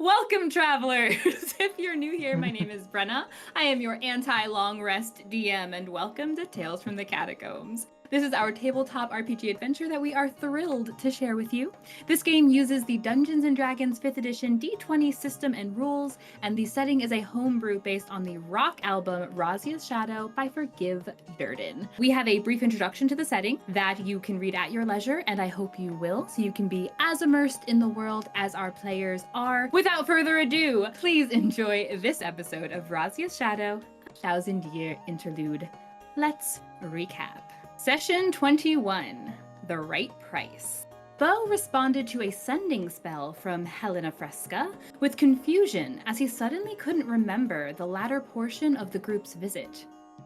Welcome, travelers! If you're new here, my name is Brenna. I am your anti-long rest DM, and welcome to Tales from the Catacombs. This is our tabletop RPG adventure that we are thrilled to share with you. This game uses the Dungeons&Dragons 5th edition D20 system and rules, and the setting is a homebrew based on the rock album Razia's Shadow by Forgive Durden. We have a brief introduction to the setting that you can read at your leisure, and I hope you will, so you can be as immersed in the world as our players are. Without further ado, please enjoy this episode of Razia's Shadow, a 1,000-year interlude. Let's recap. Session 21, The Right Price. Beau responded to a sending spell from Helena Fresca with confusion as he suddenly couldn't remember the latter portion of the group's visit.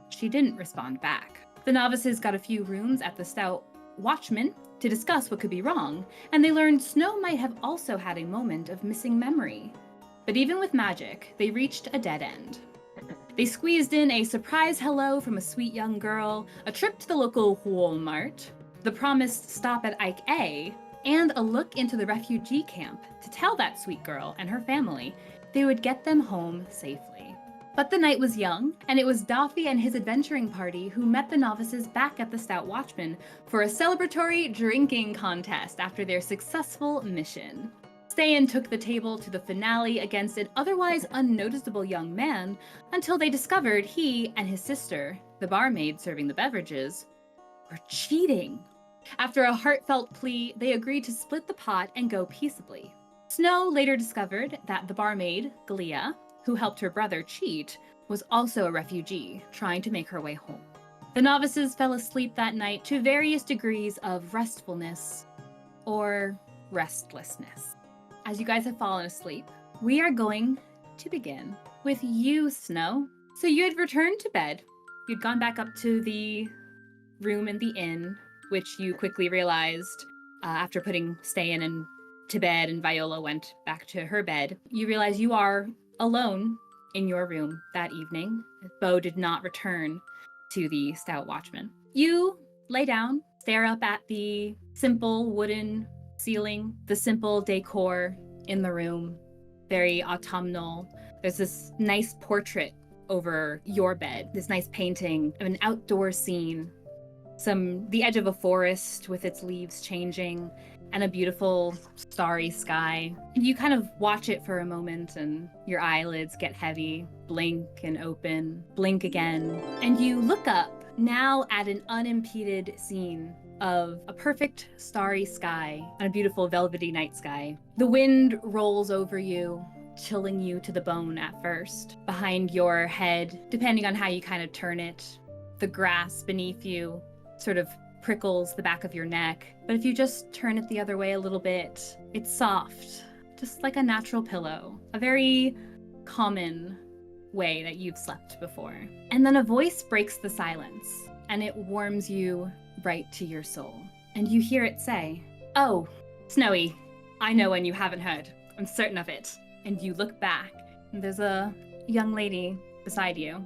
She didn't respond back. The novices got a few runes at the Stout Watchman to discuss what could be wrong, and they learned Snow might have also had a moment of missing memory. But even with magic, they reached a dead end. They squeezed in a surprise hello from a sweet young girl, a trip to the local Walmart, the promised stop at Ike A, and a look into the refugee camp to tell that sweet girl and her family they would get them home safely. But the night was young, and it was Daffy and his adventuring party who met the novices back at the Stout Watchman for a celebratory drinking contest after their successful mission. Ste'yn took the table to the finale against an otherwise unnoticeable young man until they discovered he and his sister, the barmaid serving the beverages, were cheating. After a heartfelt plea, they agreed to split the pot and go peaceably. Snow later discovered that the barmaid, Glia, who helped her brother cheat, was also a refugee trying to make her way home. The novices fell asleep that night to various degrees of restfulness or restlessness. As you guys have fallen asleep, we are going to begin with you, Snow. So you had returned to bed. You'd gone back up to the room in the inn, which you quickly realized after putting Ste'yn to bed and Viola went back to her bed. You realize you are alone in your room that evening. Beau did not return to the Stout Watchman. You lay down, stare up at the simple wooden ceiling, the simple decor in the room, very autumnal. There's this nice portrait over your bed, this nice painting of an outdoor scene, the edge of a forest with its leaves changing, and a beautiful starry sky. And you kind of watch it for a moment and your eyelids get heavy, blink and open, blink again, and you look up now at an unimpeded scene of a perfect starry sky and a beautiful velvety night sky. The wind rolls over you, chilling you to the bone at first. Behind your head, depending on how you kind of turn it, the grass beneath you sort of prickles the back of your neck. But if you just turn it the other way a little bit, it's soft, just like a natural pillow, a very common way that you've slept before. And then a voice breaks the silence, and it warms you right to your soul. And you hear it say, "Oh, Snowy, I know when you haven't heard. I'm certain of it." And you look back, and there's a young lady beside you.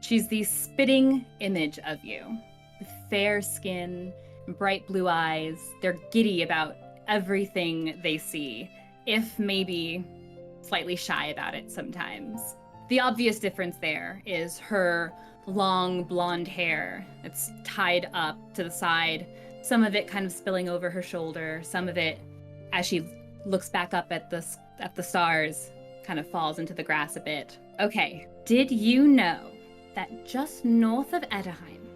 She's the spitting image of you, with fair skin, bright blue eyes. They're giddy about everything they see, if maybe slightly shy about it sometimes. The obvious difference there is her long blonde hair that's tied up to the side, some of it kind of spilling over her shoulder, some of it, as she looks back up at the stars, kind of falls into the grass a bit. Okay, did you know that just north of Edderheim,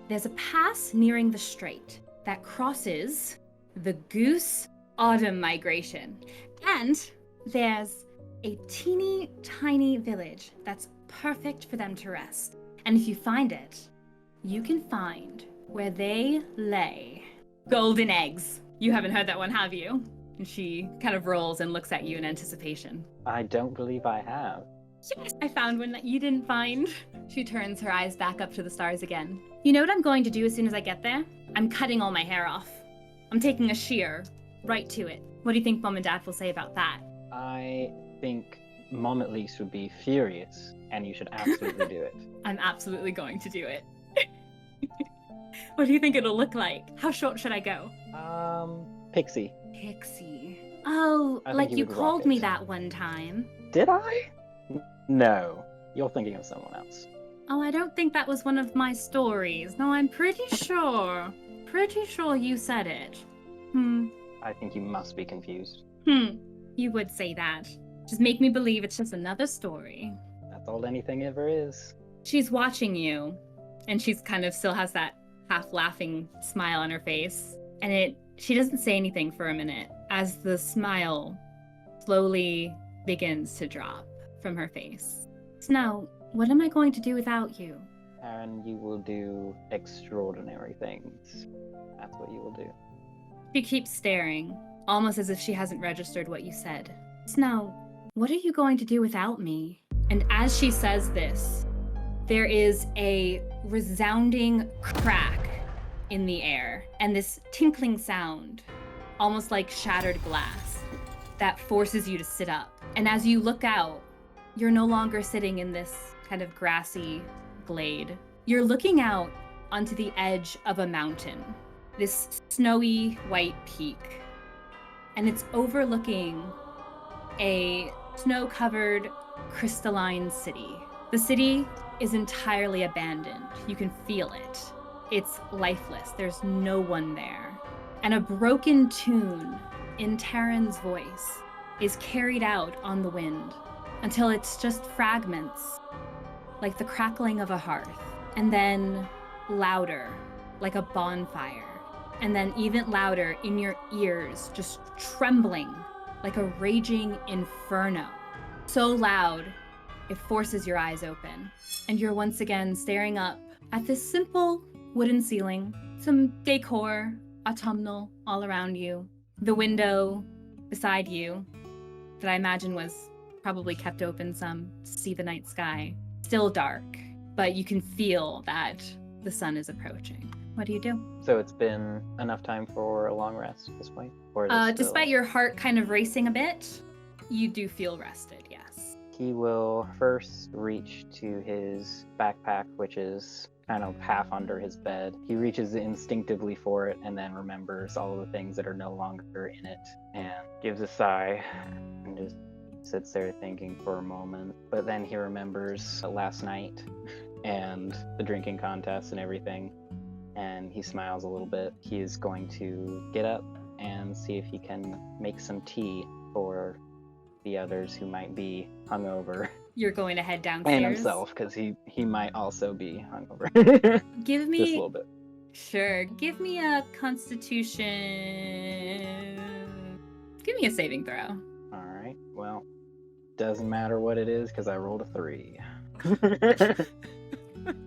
there's a pass nearing the Strait that crosses the Goose Autumn Migration, and there's a teeny tiny village that's perfect for them to rest. And if you find it, you can find where they lay golden eggs. You haven't heard that one, have you? And she kind of rolls and looks at you in anticipation. I don't believe I have. Yes, I found one that you didn't find. She turns her eyes back up to the stars again. You know what I'm going to do as soon as I get there? I'm cutting all my hair off. I'm taking a shear right to it. What do you think Mom and Dad will say about that? I think Mom at least would be furious, and you should absolutely do it. I'm absolutely going to do it. What do you think it'll look like? How short should I go? Pixie. Pixie. Oh, I like think you would rock called me it. that one time. Did I? No. You're thinking of someone else. Oh, I don't think that was one of my stories. No, I'm pretty sure. Pretty sure you said it. I think you must be confused. You would say that. Just make me believe it's just another story. That's all anything ever is. She's watching you, and she's kind of still has that half laughing smile on her face. And she doesn't say anything for a minute as the smile slowly begins to drop from her face. Snow, what am I going to do without you? And you will do extraordinary things. That's what you will do. She keeps staring, almost as if she hasn't registered what you said. Snow, what are you going to do without me? And as she says this, there is a resounding crack in the air and this tinkling sound, almost like shattered glass, that forces you to sit up. And as you look out, you're no longer sitting in this kind of grassy glade. You're looking out onto the edge of a mountain, this snowy white peak. And it's overlooking a snow-covered crystalline city. The city is entirely abandoned. You can feel it. It's lifeless. There's no one there. And a broken tune in Taryn's voice is carried out on the wind until it's just fragments, like the crackling of a hearth, and then louder, like a bonfire, and then even louder in your ears, just trembling like a raging inferno. So loud, it forces your eyes open, and you're once again staring up at this simple wooden ceiling, some decor, autumnal all around you, the window beside you that I imagine was probably kept open some to see the night sky. Still dark, but you can feel that the sun is approaching. What do you do? So it's been enough time for a long rest at this point? Or is it still... Despite your heart kind of racing a bit, you do feel rested, yes. He will first reach to his backpack, which is kind of half under his bed. He reaches instinctively for it and then remembers all of the things that are no longer in it and gives a sigh and just sits there thinking for a moment. But then he remembers last night and the drinking contest and everything, and he smiles a little bit. He is going to get up and see if he can make some tea for the others who might be hungover. You're going to head downstairs? And himself, because he might also be hungover. Give me... Just a little bit. Sure. Give me a constitution... Give me a saving throw. Alright, well, doesn't matter what it is, because I rolled a 3.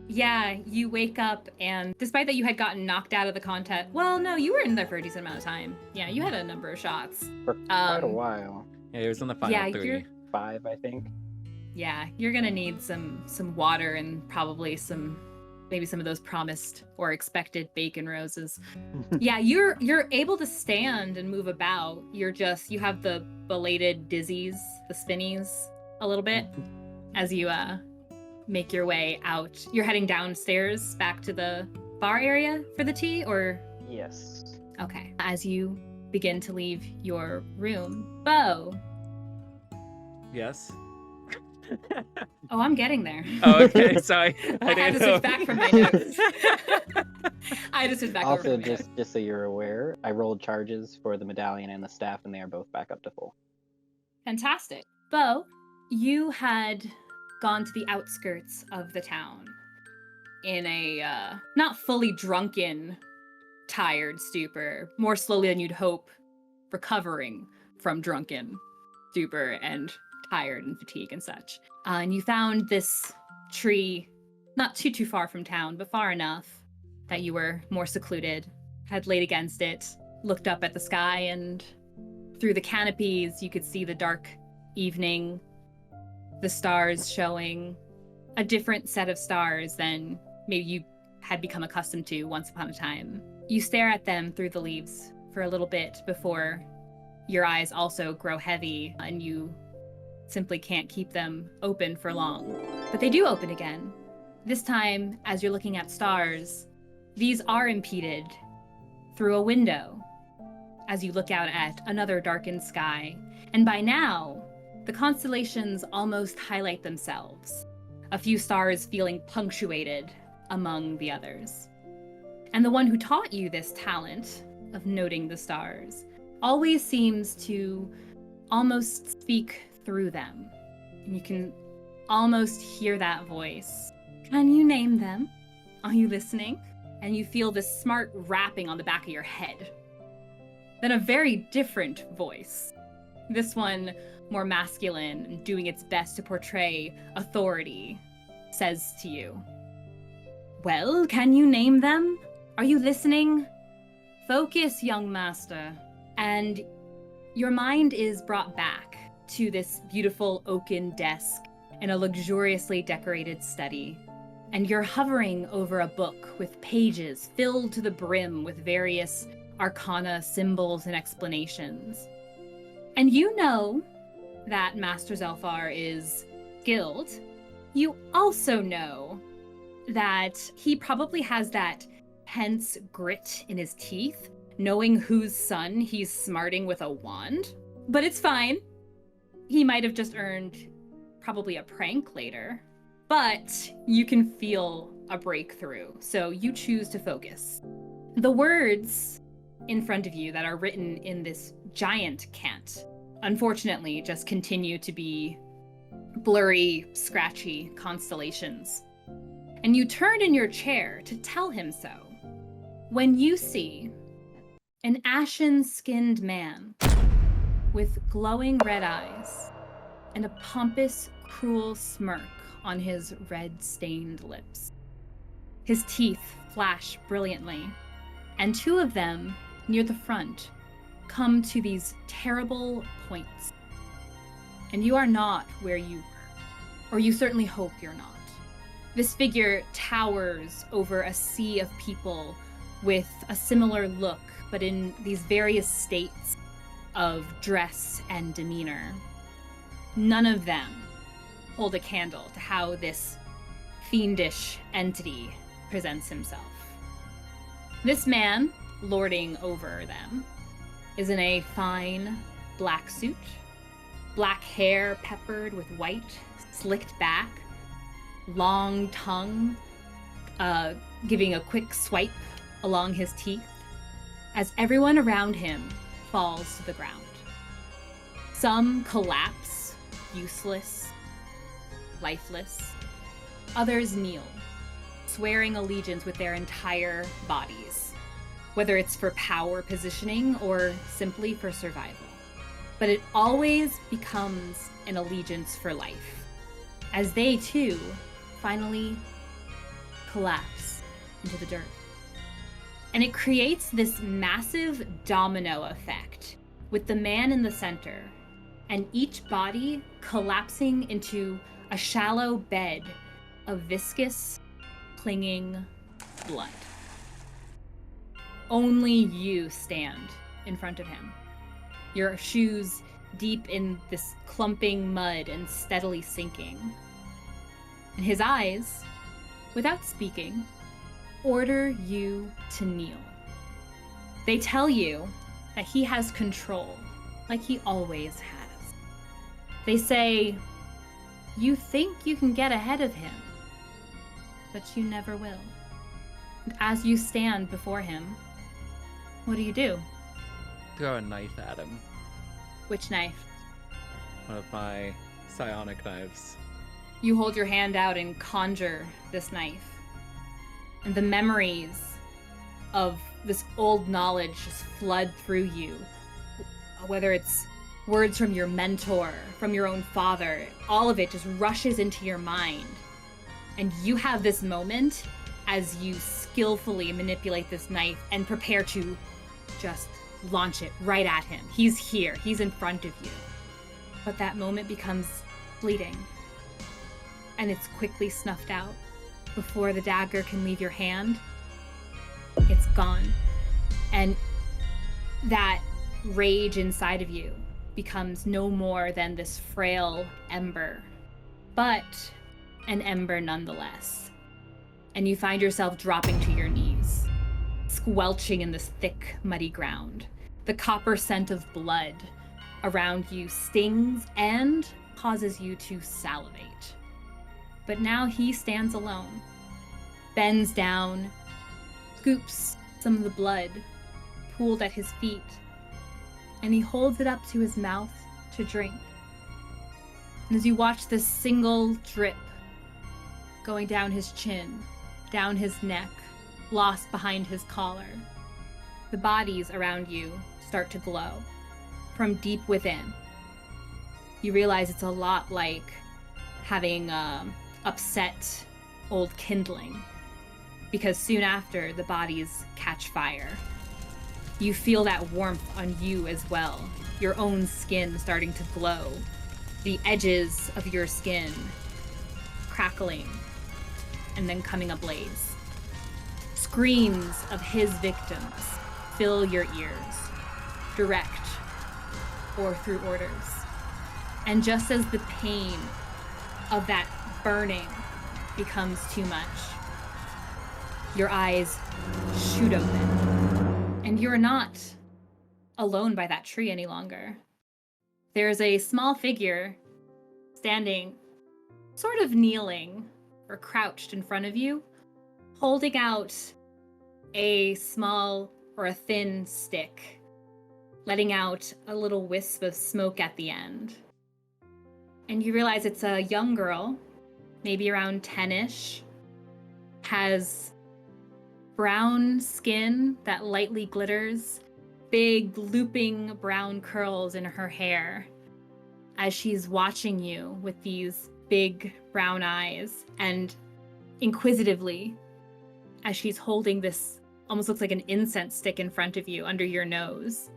Yeah, you wake up, and despite that you had gotten knocked out of the contest... Well, no, you were in there for a decent amount of time. Yeah, you had a number of shots. For quite a while. Yeah, it was on the final 3. 5, I think. Yeah, you're gonna need some water and probably maybe some of those promised or expected bacon roses. Yeah, you're able to stand and move about. You have the belated dizzies, the spinnies a little bit as you make your way out. You're heading downstairs back to the bar area for the tea, or? Yes. Okay. As you begin to leave your room, Beau. Yes. Oh, I'm getting there. Oh, okay. Sorry. I had to switch back from my notes. I had to switch back over Also, from my notes. just so you're aware, I rolled charges for the medallion and the staff, and they are both back up to full. Fantastic. Beau, you had gone to the outskirts of the town in a not fully drunken, tired stupor, more slowly than you'd hope, recovering from drunken stupor and tired and fatigue and such. And you found this tree not too far from town, but far enough that you were more secluded, had laid against it, looked up at the sky, and through the canopies you could see the dark evening, the stars showing a different set of stars than maybe you had become accustomed to once upon a time. You stare at them through the leaves for a little bit before your eyes also grow heavy and you simply can't keep them open for long. But they do open again. This time, as you're looking at stars, these are impeded through a window as you look out at another darkened sky. And by now, the constellations almost highlight themselves, a few stars feeling punctuated among the others. And the one who taught you this talent of noting the stars always seems to almost speak through them. And you can almost hear that voice. Can you name them? Are you listening? And you feel this smart rapping on the back of your head. Then a very different voice. This one more masculine and doing its best to portray authority, says to you, well, can you name them? Are you listening? Focus, young master. And your mind is brought back to this beautiful oaken desk in a luxuriously decorated study. And you're hovering over a book with pages filled to the brim with various arcana, symbols, and explanations. And you know that Master Zelfar is skilled. You also know that he probably has that tense grit in his teeth, knowing whose son he's smarting with a wand. But it's fine. He might have just earned probably a prank later. But you can feel a breakthrough, so you choose to focus. The words in front of you that are written in this giant cant, unfortunately, just continue to be blurry, scratchy constellations. And you turn in your chair to tell him so, when you see an ashen-skinned man with glowing red eyes and a pompous, cruel smirk on his red-stained lips. His teeth flash brilliantly, and two of them, near the front, come to these terrible points. And you are not where you were, or you certainly hope you're not. This figure towers over a sea of people with a similar look, but in these various states of dress and demeanor. None of them hold a candle to how this fiendish entity presents himself. This man, lording over them, is in a fine black suit, black hair peppered with white, slicked back, long tongue, giving a quick swipe along his teeth, as everyone around him falls to the ground. Some collapse, useless, lifeless. Others kneel, swearing allegiance with their entire bodies, whether it's for power positioning or simply for survival. But it always becomes an allegiance for life, as they too finally collapse into the dirt. And it creates this massive domino effect with the man in the center and each body collapsing into a shallow bed of viscous, clinging blood. Only you stand in front of him, your shoes deep in this clumping mud and steadily sinking. And his eyes, without speaking, order you to kneel. They tell you that he has control, like he always has. They say, you think you can get ahead of him, but you never will. And as you stand before him, what do? Throw a knife at him. Which knife? One of my psionic knives. You hold your hand out and conjure this knife. And the memories of this old knowledge just flood through you. Whether it's words from your mentor, from your own father, all of it just rushes into your mind. And you have this moment as you skillfully manipulate this knife and prepare to just launch it right at him. He's here, he's in front of you. But that moment becomes fleeting. And it's quickly snuffed out. Before the dagger can leave your hand, it's gone. And that rage inside of you becomes no more than this frail ember, but an ember nonetheless. And you find yourself dropping to your knees, squelching in this thick, muddy ground. The copper scent of blood around you stings and causes you to salivate. But now he stands alone, bends down, scoops some of the blood pooled at his feet, and he holds it up to his mouth to drink. And as you watch this single drip going down his chin, down his neck, lost behind his collar, the bodies around you start to glow from deep within. You realize it's a lot like having upset old kindling, because soon after, the bodies catch fire. You feel that warmth on you as well, your own skin starting to glow, the edges of your skin crackling and then coming ablaze. Screams of his victims fill your ears, direct or through orders. And just as the pain of that burning becomes too much, your eyes shoot open, and you're not alone by that tree any longer. There's a small figure standing, sort of kneeling or crouched in front of you, holding out a small or a thin stick, letting out a little wisp of smoke at the end. And you realize it's a young girl, maybe around 10-ish, has brown skin that lightly glitters, big looping brown curls in her hair, as she's watching you with these big brown eyes, and inquisitively, as she's holding this, almost looks like an incense stick in front of you under your nose.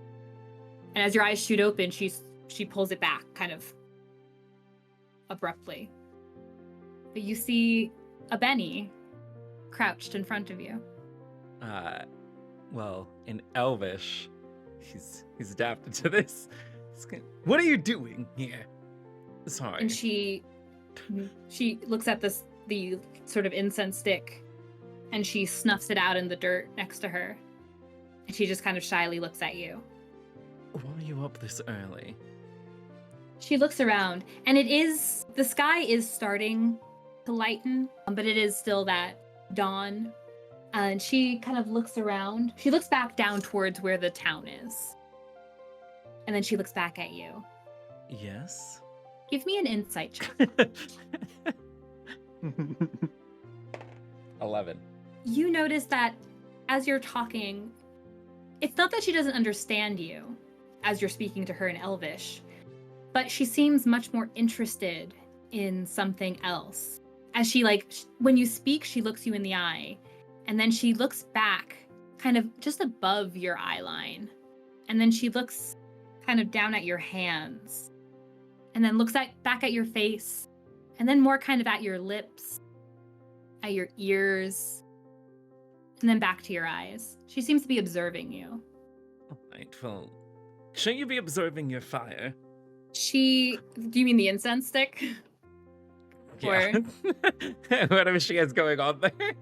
And as your eyes shoot open, she pulls it back, kind of abruptly. But you see a Benny crouched in front of you. Well, in Elvish, he's adapted to this. What are you doing here? Sorry. And she looks at the sort of incense stick, and she snuffs it out in the dirt next to her. And she just kind of shyly looks at you. Why are you up this early? She looks around, and the sky is starting to lighten, but it is still that dawn. And she kind of looks around. She looks back down towards where the town is. And then she looks back at you. Yes? Give me an insight check. 11. You notice that as you're talking, it's not that she doesn't understand you as you're speaking to her in Elvish, but she seems much more interested in something else. As she, when you speak, she looks you in the eye, and then she looks back, kind of just above your eye line, and then she looks kind of down at your hands, and then looks back at your face, and then more kind of at your lips, at your ears, and then back to your eyes. She seems to be observing you. All right, well, shouldn't you be observing your fire? Do you mean the incense stick? Yeah. Whatever she has going on there.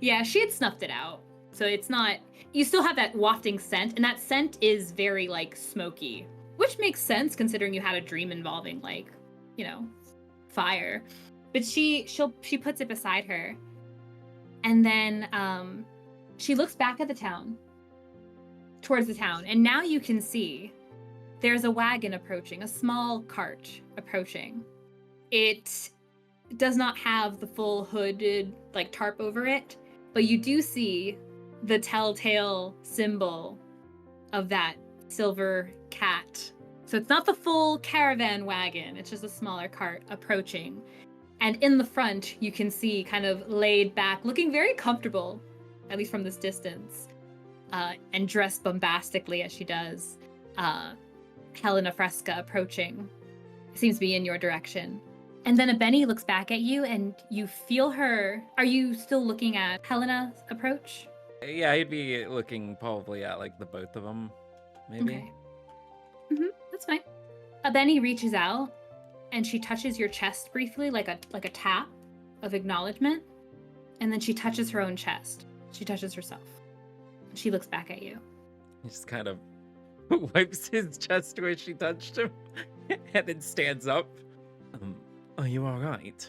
Yeah, she had snuffed it out. So it's not, you still have that wafting scent, and that scent is very, smoky, which makes sense considering you had a dream involving, fire. But she puts it beside her, and then she looks back at the town, towards the town, and now you can see there's a wagon approaching, a small cart approaching. It does not have the full hooded, tarp over it, but you do see the telltale symbol of that silver cat. So it's not the full caravan wagon, it's just a smaller cart approaching. And in the front, you can see, kind of laid back, looking very comfortable, at least from this distance, and dressed bombastically as she does, Helena Fresca approaching. Seems to be in your direction. And then a Benny looks back at you, and you feel her. Are you still looking at Helena's approach? Yeah, he'd be looking probably at the both of them, maybe. Okay. That's fine. A Benny reaches out, and she touches your chest briefly, like a tap of acknowledgement, and then she touches her own chest. She touches herself. She looks back at you. He just kind of wipes his chest where she touched him, and then stands up. Are you all right?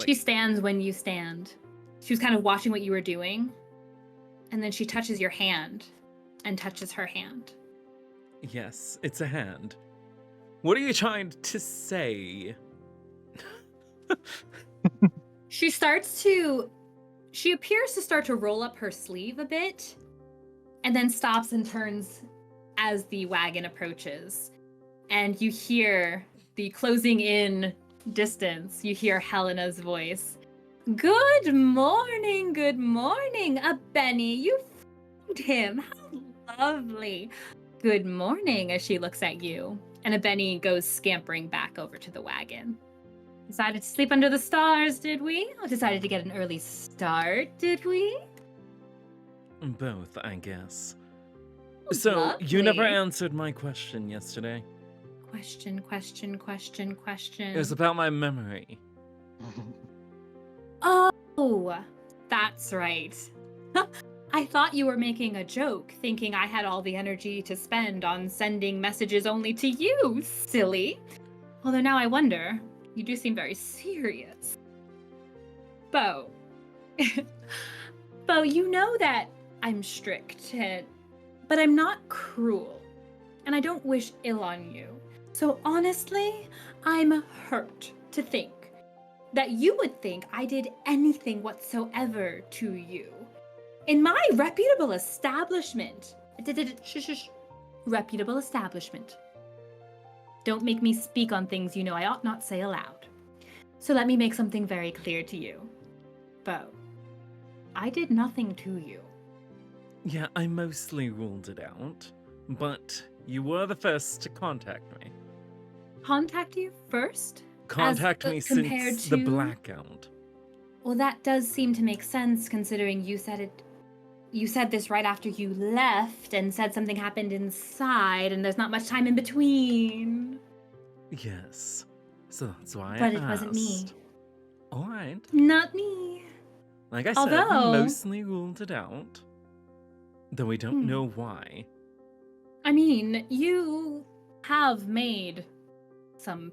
She stands when you stand. She was kind of watching what you were doing, and then she touches your hand and touches her hand. Yes, it's a hand. What are you trying to say? She appears to start to roll up her sleeve a bit, and then stops and turns as the wagon approaches. And you hear the closing in distance. You hear Helena's voice. Good morning, a Benny. You found him. How lovely. Good morning, as she looks at you. And a Benny goes scampering back over to the wagon. Decided to sleep under the stars, did we? Or decided to get an early start, did we? Both, I guess. Oh, So, lovely. you never answered my question yesterday. Question. It was about my memory. Oh, that's right. I thought you were making a joke, thinking I had all the energy to spend on sending messages only to you, silly. Although now I wonder, you do seem very serious. Beau. Beau, you know that I'm strict, but I'm not cruel. And I don't wish ill on you. So honestly, I'm hurt to think that you would think I did anything whatsoever to you. In my reputable establishment. Reputable establishment. Don't make me speak on things you know I ought not say aloud. So let me make something very clear to you. Beau, I did nothing to you. Yeah, I mostly ruled it out, but you were the first to contact me. Contact you first? Contact me compared since the to- blackout. Well, that does seem to make sense considering you said it. You said this right after you left and said something happened inside and there's not much time in between. Yes, so that's why I But asked. it wasn't me. All right. Not me. Like I said, Although- we mostly ruled it out, though we don't know why. I mean, you have made some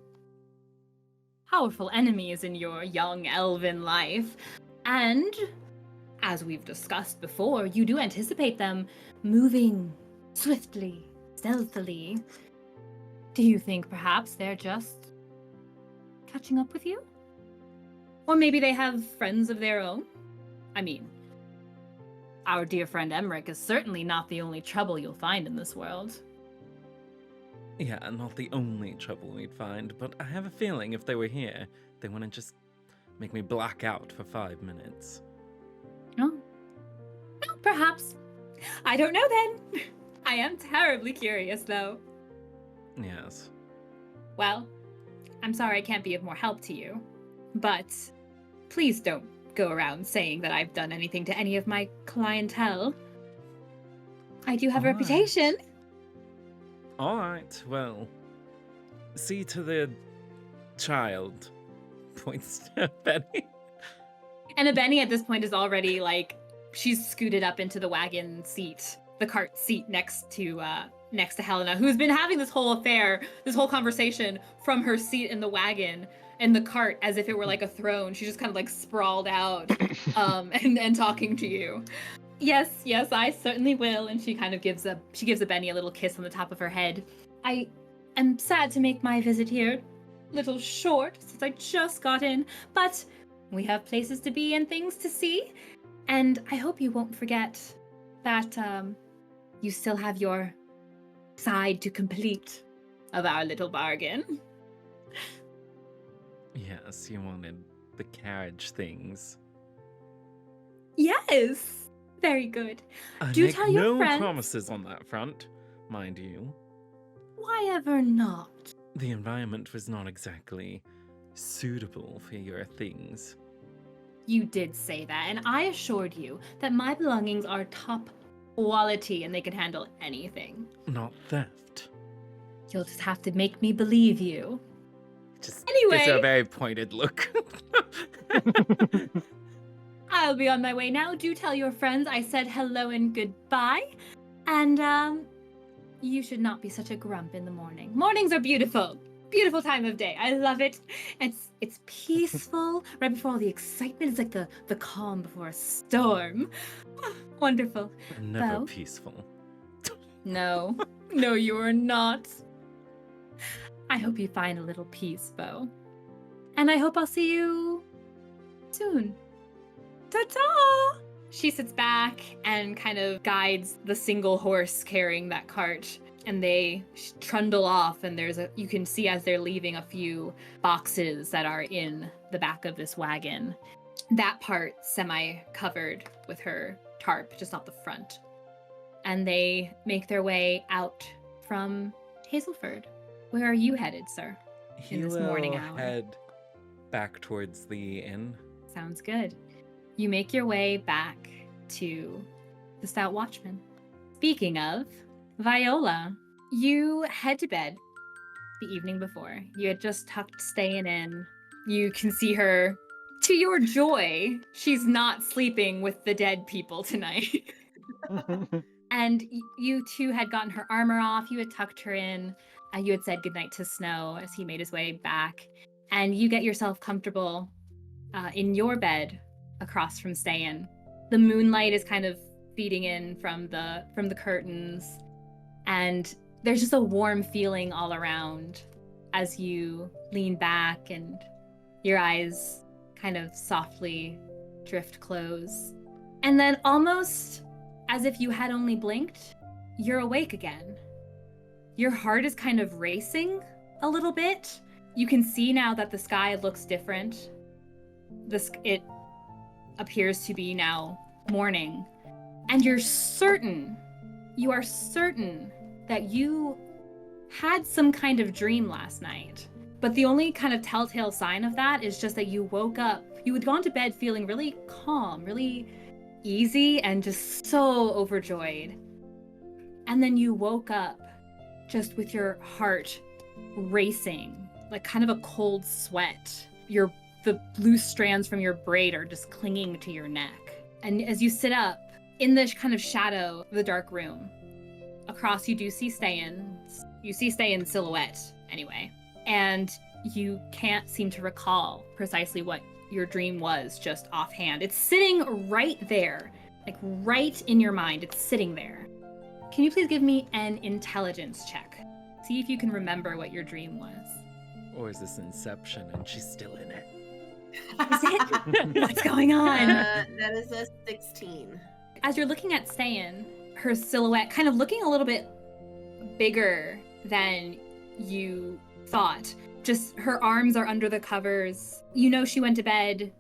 powerful enemies in your young elven life, and as we've discussed before, you do anticipate them moving swiftly, stealthily. Do you think perhaps they're just catching up with you? Or maybe they have friends of their own? I mean, our dear friend Emmerich is certainly not the only trouble you'll find in this world. Yeah, not the only trouble we'd find, but I have a feeling if they were here, they wouldn't just make me black out for 5 minutes. Oh. Well, perhaps. I don't know then. I am terribly curious, though. Yes. Well, I'm sorry I can't be of more help to you, but please don't go around saying that I've done anything to any of my clientele. I do have a All right. reputation. All right, well, see to the child. Points to Benny. And Benny at this point is already like, she's scooted up into the wagon seat, the cart seat next to Helena, who's been having this whole affair, this whole conversation from her seat in the wagon and the cart as if it were like a throne. She's just kind of like sprawled out and talking to you. Yes, I certainly will. And she kind of gives a Benny a little kiss on the top of her head. I am sad to make my visit here a little short since I just got in, but we have places to be and things to see. And I hope you won't forget that you still have your side to complete of our little bargain. Yes, you wanted the carriage things. Yes! Very good. I Do make tell your no friends- promises on that front, mind you. Why ever not? The environment was not exactly suitable for your things. You did say that, and I assured you that my belongings are top quality and they can handle anything. Not theft. You'll just have to make me believe you. Just Anyway. gives her a very pointed look. I'll be on my way now. Do tell your friends I said hello and goodbye. And You should not be such a grump in the morning. Mornings are beautiful. Beautiful time of day. I love it. It's peaceful right before all the excitement. It's like the calm before a storm. Wonderful. Never Beau? peaceful. No. No, you are not. I hope you find a little peace, Beau. And I hope I'll see you soon. Ta-ta! She sits back and kind of guides the single horse carrying that cart. And they trundle off, and you can see as they're leaving a few boxes that are in the back of this wagon. That part semi-covered with her tarp, just not the front. And they make their way out from Hazelford. Where are you headed, sir? He In this will morning hour. head back towards the inn. Sounds good. You make your way back to the Stout Watchman. Speaking of, Viola, you head to bed the evening before. You had just tucked Ste'yn in. You can see her. To your joy, she's not sleeping with the dead people tonight. And you two had gotten her armor off. You had tucked her in. You had said goodnight to Snow as he made his way back. And you get yourself comfortable in your bed across from Ste'yn. The moonlight is kind of feeding in from the curtains. And there's just a warm feeling all around as you lean back and your eyes kind of softly drift close. And then almost as if you had only blinked, you're awake again. Your heart is kind of racing a little bit. You can see now that the sky looks different. It appears to be now morning. And you are certain that you had some kind of dream last night. But the only kind of telltale sign of that is just that you woke up. You had gone to bed feeling really calm, really easy, and just so overjoyed. And then you woke up just with your heart racing, like kind of a cold sweat. The loose strands from your braid are just clinging to your neck. And as you sit up in the kind of shadow of the dark room, across you do see Ste'yn. You see Ste'yn's silhouette anyway. And you can't seem to recall precisely what your dream was just offhand. It's sitting right there, like right in your mind. It's sitting there. Can you please give me an intelligence check? See if you can remember what your dream was. Or is this Inception and she's still in it? Is it? What's going on? That is a 16. As you're looking at Ste'yn, her silhouette kind of looking a little bit bigger than you thought. Just her arms are under the covers. You know she went to bed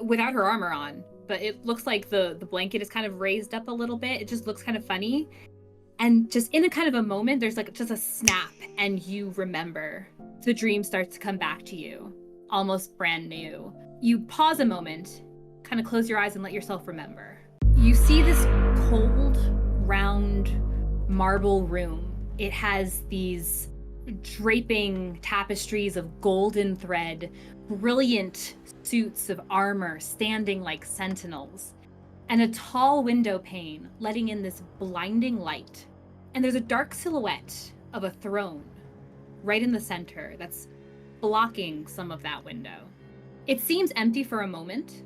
without her armor on, but it looks like the blanket is kind of raised up a little bit. It just looks kind of funny. And just in a kind of a moment, there's like just a snap and you remember. The dream starts to come back to you, almost brand new. You pause a moment, kind of close your eyes and let yourself remember. You see this cold, round marble room. It has these draping tapestries of golden thread, brilliant suits of armor standing like sentinels, and a tall window pane letting in this blinding light. And there's a dark silhouette of a throne right in the center that's blocking some of that window. It seems empty for a moment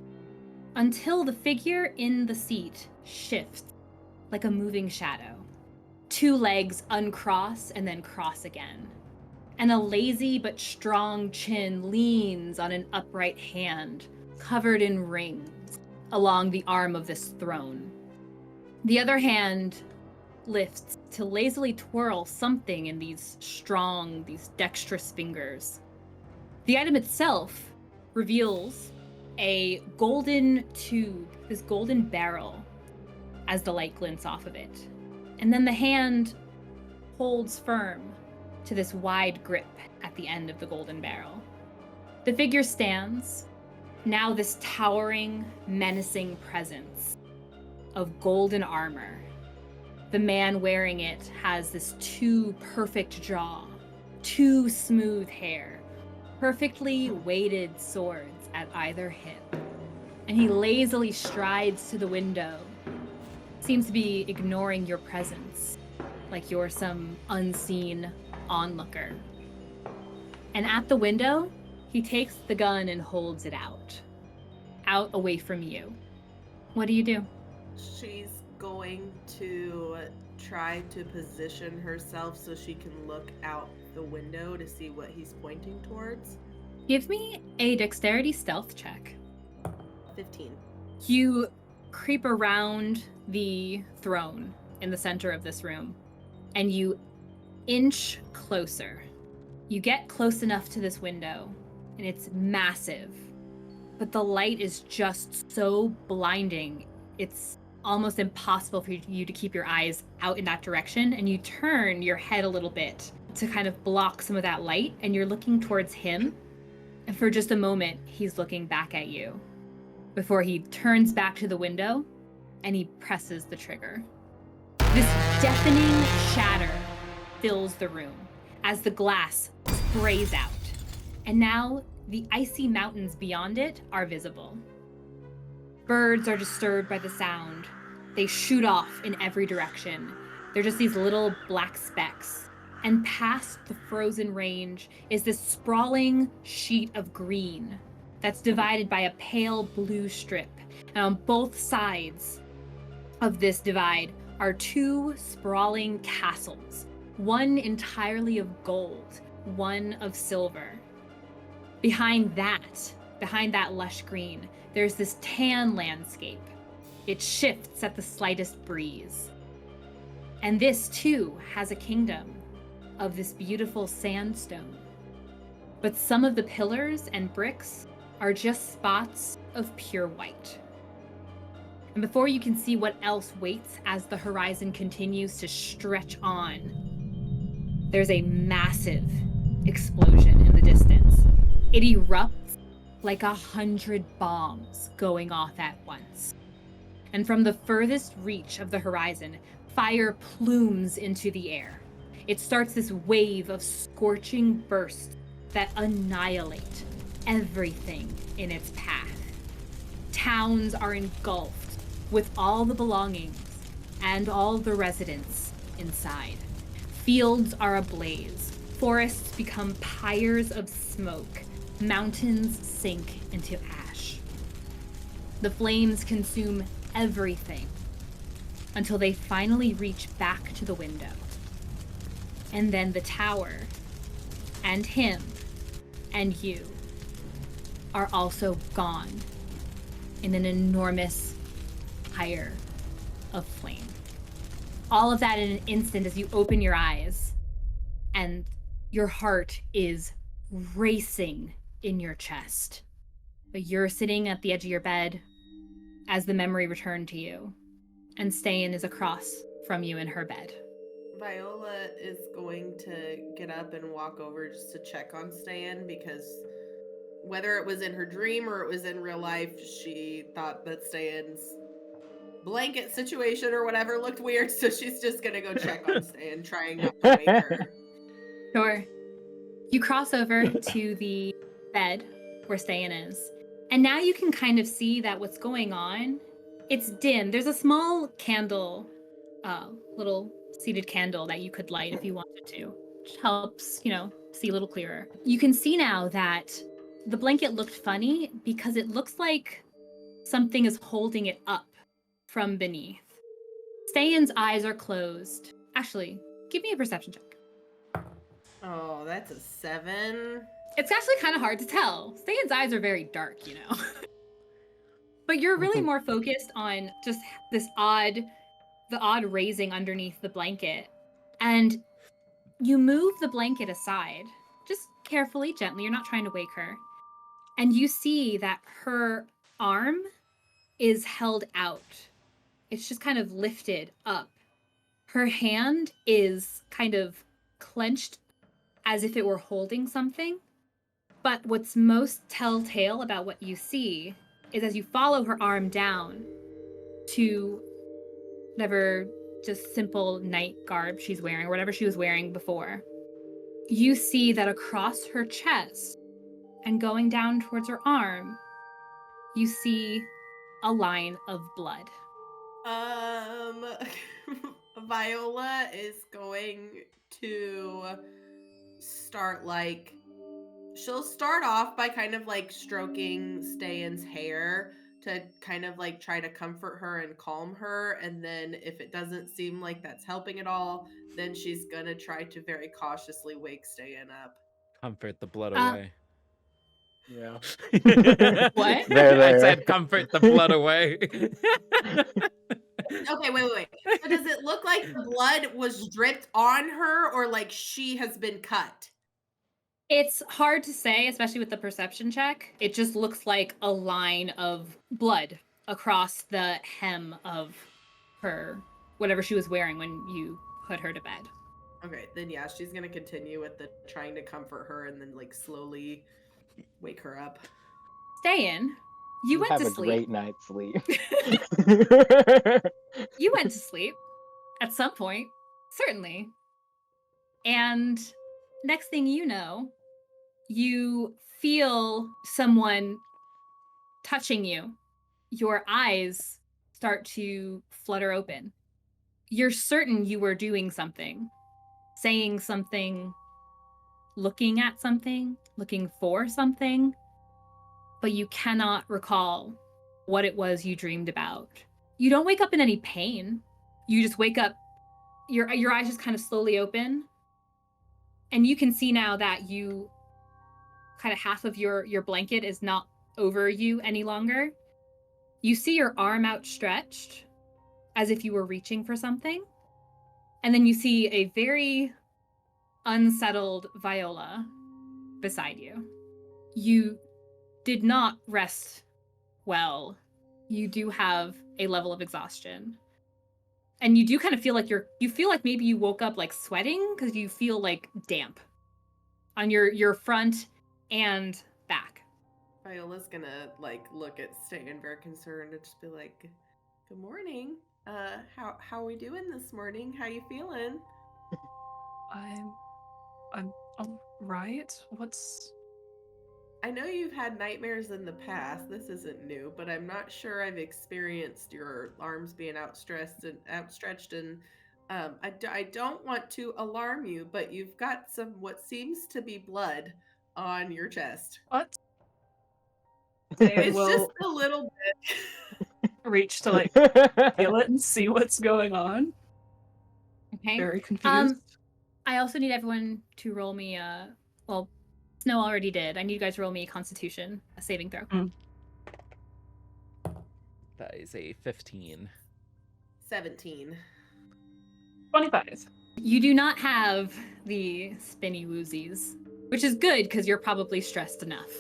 until the figure in the seat shifts like a moving shadow. Two legs uncross and then cross again. And a lazy but strong chin leans on an upright hand covered in rings along the arm of this throne. The other hand lifts to lazily twirl something in these dexterous fingers. The item itself reveals a golden tube, this golden barrel, as the light glints off of it. And then the hand holds firm to this wide grip at the end of the golden barrel. The figure stands, now this towering, menacing presence of golden armor. The man wearing it has this two perfect jaw, two smooth hair, perfectly weighted swords at either hip. And he lazily strides to the window, seems to be ignoring your presence, like you're some unseen onlooker. And at the window, he takes the gun and holds it out away from you. What do you do? She's going to try to position herself so she can look out the window to see what he's pointing towards. Give me a dexterity stealth check. 15. You creep around the throne in the center of this room, and you inch closer. You get close enough to this window, and it's massive, but the light is just so blinding, it's almost impossible for you to keep your eyes out in that direction, and you turn your head a little bit to kind of block some of that light, and you're looking towards him, and for just a moment, he's looking back at you before he turns back to the window and he presses the trigger. This deafening shatter fills the room as the glass sprays out, and now the icy mountains beyond it are visible. Birds are disturbed by the sound. They shoot off in every direction. They're just these little black specks. And past the frozen range is this sprawling sheet of green that's divided by a pale blue strip. And on both sides of this divide are two sprawling castles, one entirely of gold, one of silver. Behind that lush green, there's this tan landscape. It shifts at the slightest breeze. And this too has a kingdom of this beautiful sandstone. But some of the pillars and bricks are just spots of pure white. And before you can see what else waits as the horizon continues to stretch on, there's a massive explosion in the distance. It erupts like 100 bombs going off at once. And from the furthest reach of the horizon, fire plumes into the air. It starts this wave of scorching bursts that annihilate everything in its path. Towns are engulfed with all the belongings and all the residents inside. Fields are ablaze. Forests become pyres of smoke. Mountains sink into ash. The flames consume everything until they finally reach back to the window. And then the tower, and him, and you are also gone in an enormous pyre of flame. All of that in an instant as you open your eyes, and your heart is racing in your chest. But you're sitting at the edge of your bed as the memory returned to you, and Ste'yn is across from you in her bed. Viola is going to get up and walk over just to check on Ste'yn, because whether it was in her dream or it was in real life, she thought that Ste'yn's blanket situation or whatever looked weird, so she's just gonna go check on Ste'yn, trying not to wake her. Sure. You cross over to the bed where Ste'yn is, and now you can kind of see that what's going on, it's dim. There's a small candle, little seated candle that you could light if you wanted to, which helps, see a little clearer. You can see now that the blanket looked funny because it looks like something is holding it up from beneath. Ste'yn's eyes are closed. Actually, give me a perception check. Oh, that's a 7. It's actually kind of hard to tell. Ste'yn's eyes are very dark, But you're really more focused on just the odd raising underneath the blanket. And you move the blanket aside, just carefully, gently. You're not trying to wake her. And you see that her arm is held out. It's just kind of lifted up. Her hand is kind of clenched as if it were holding something. But what's most telltale about what you see is as you follow her arm down to whatever just simple night garb she's wearing, or whatever she was wearing before, you see that across her chest and going down towards her arm, you see a line of blood. Viola is going to start like she'll start off by kind of like stroking Ste'yn's hair to kind of like try to comfort her and calm her, and then if it doesn't seem like that's helping at all, then she's gonna try to very cautiously wake Ste'yn up. Comfort the blood Uh, away. Yeah. What? I said comfort the blood away. Okay, wait. So does it look like the blood was dripped on her, or like she has been cut? It's hard to say, especially with the perception check. It just looks like a line of blood across the hem of her, whatever she was wearing when you put her to bed. Okay, then yeah, she's gonna continue with the trying to comfort her and then like slowly wake her up. Ste'yn, you went have to a sleep. great night's sleep. You went to sleep at some point, certainly. And next thing you know, you feel someone touching you. Your eyes start to flutter open. You're certain you were doing something, saying something, looking at something, looking for something, but you cannot recall what it was you dreamed about. You don't wake up in any pain. You just wake up, your eyes just kind of slowly open, and you can see now that you kind of half of your blanket is not over you any longer. You see your arm outstretched as if you were reaching for something. And then you see a very unsettled Viola beside you. You did not rest well. You do have a level of exhaustion. And you do kind of feel like you feel like maybe you woke up like sweating because you feel like damp on your front and back. Viola's gonna like look at Ste'yn very concerned and just be like, "Good morning. How are we doing this morning? How you feeling?" I'm all right. What's... I know you've had nightmares in the past. This isn't new, but I'm not sure I've experienced your arms being outstretched. And I don't want to alarm you, but you've got some what seems to be blood on your chest. What? It's will just a little bit. reach to like feel it and see what's going on. Okay. Very confused. I also need everyone to roll me well, Snow already did. I need you guys to roll me a Constitution, a saving throw. That is a 15. 17. 25. You do not have the spinny woozies, which is good because you're probably stressed enough.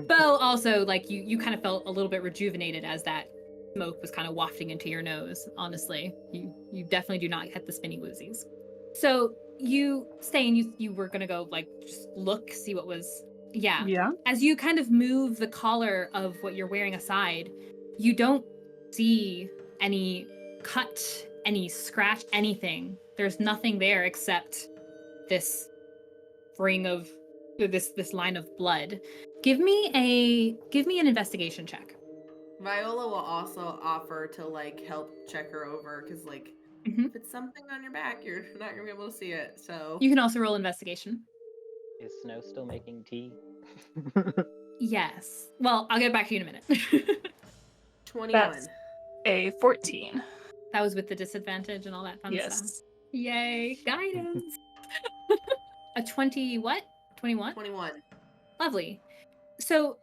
Beau also, like, you kind of felt a little bit rejuvenated as that smoke was kind of wafting into your nose, honestly. You definitely do not get the spinny woozies. So you stay and you were gonna go, like, just look, see what was... Yeah. As you kind of move the collar of what you're wearing aside, you don't see any cut, any scratch, anything. There's nothing there except this ring of this line of blood. Give me an investigation check. Viola will also offer to like help check her over because like if it's something on your back, you're not gonna be able to see it. So you can also roll investigation. Is Snow still making tea? Yes. Well, I'll get back to you in a minute. 21. That's a 14. That was with the disadvantage and all that fun stuff. Yes. Yay, guidance. A 20 what? 21? 21. Lovely. So,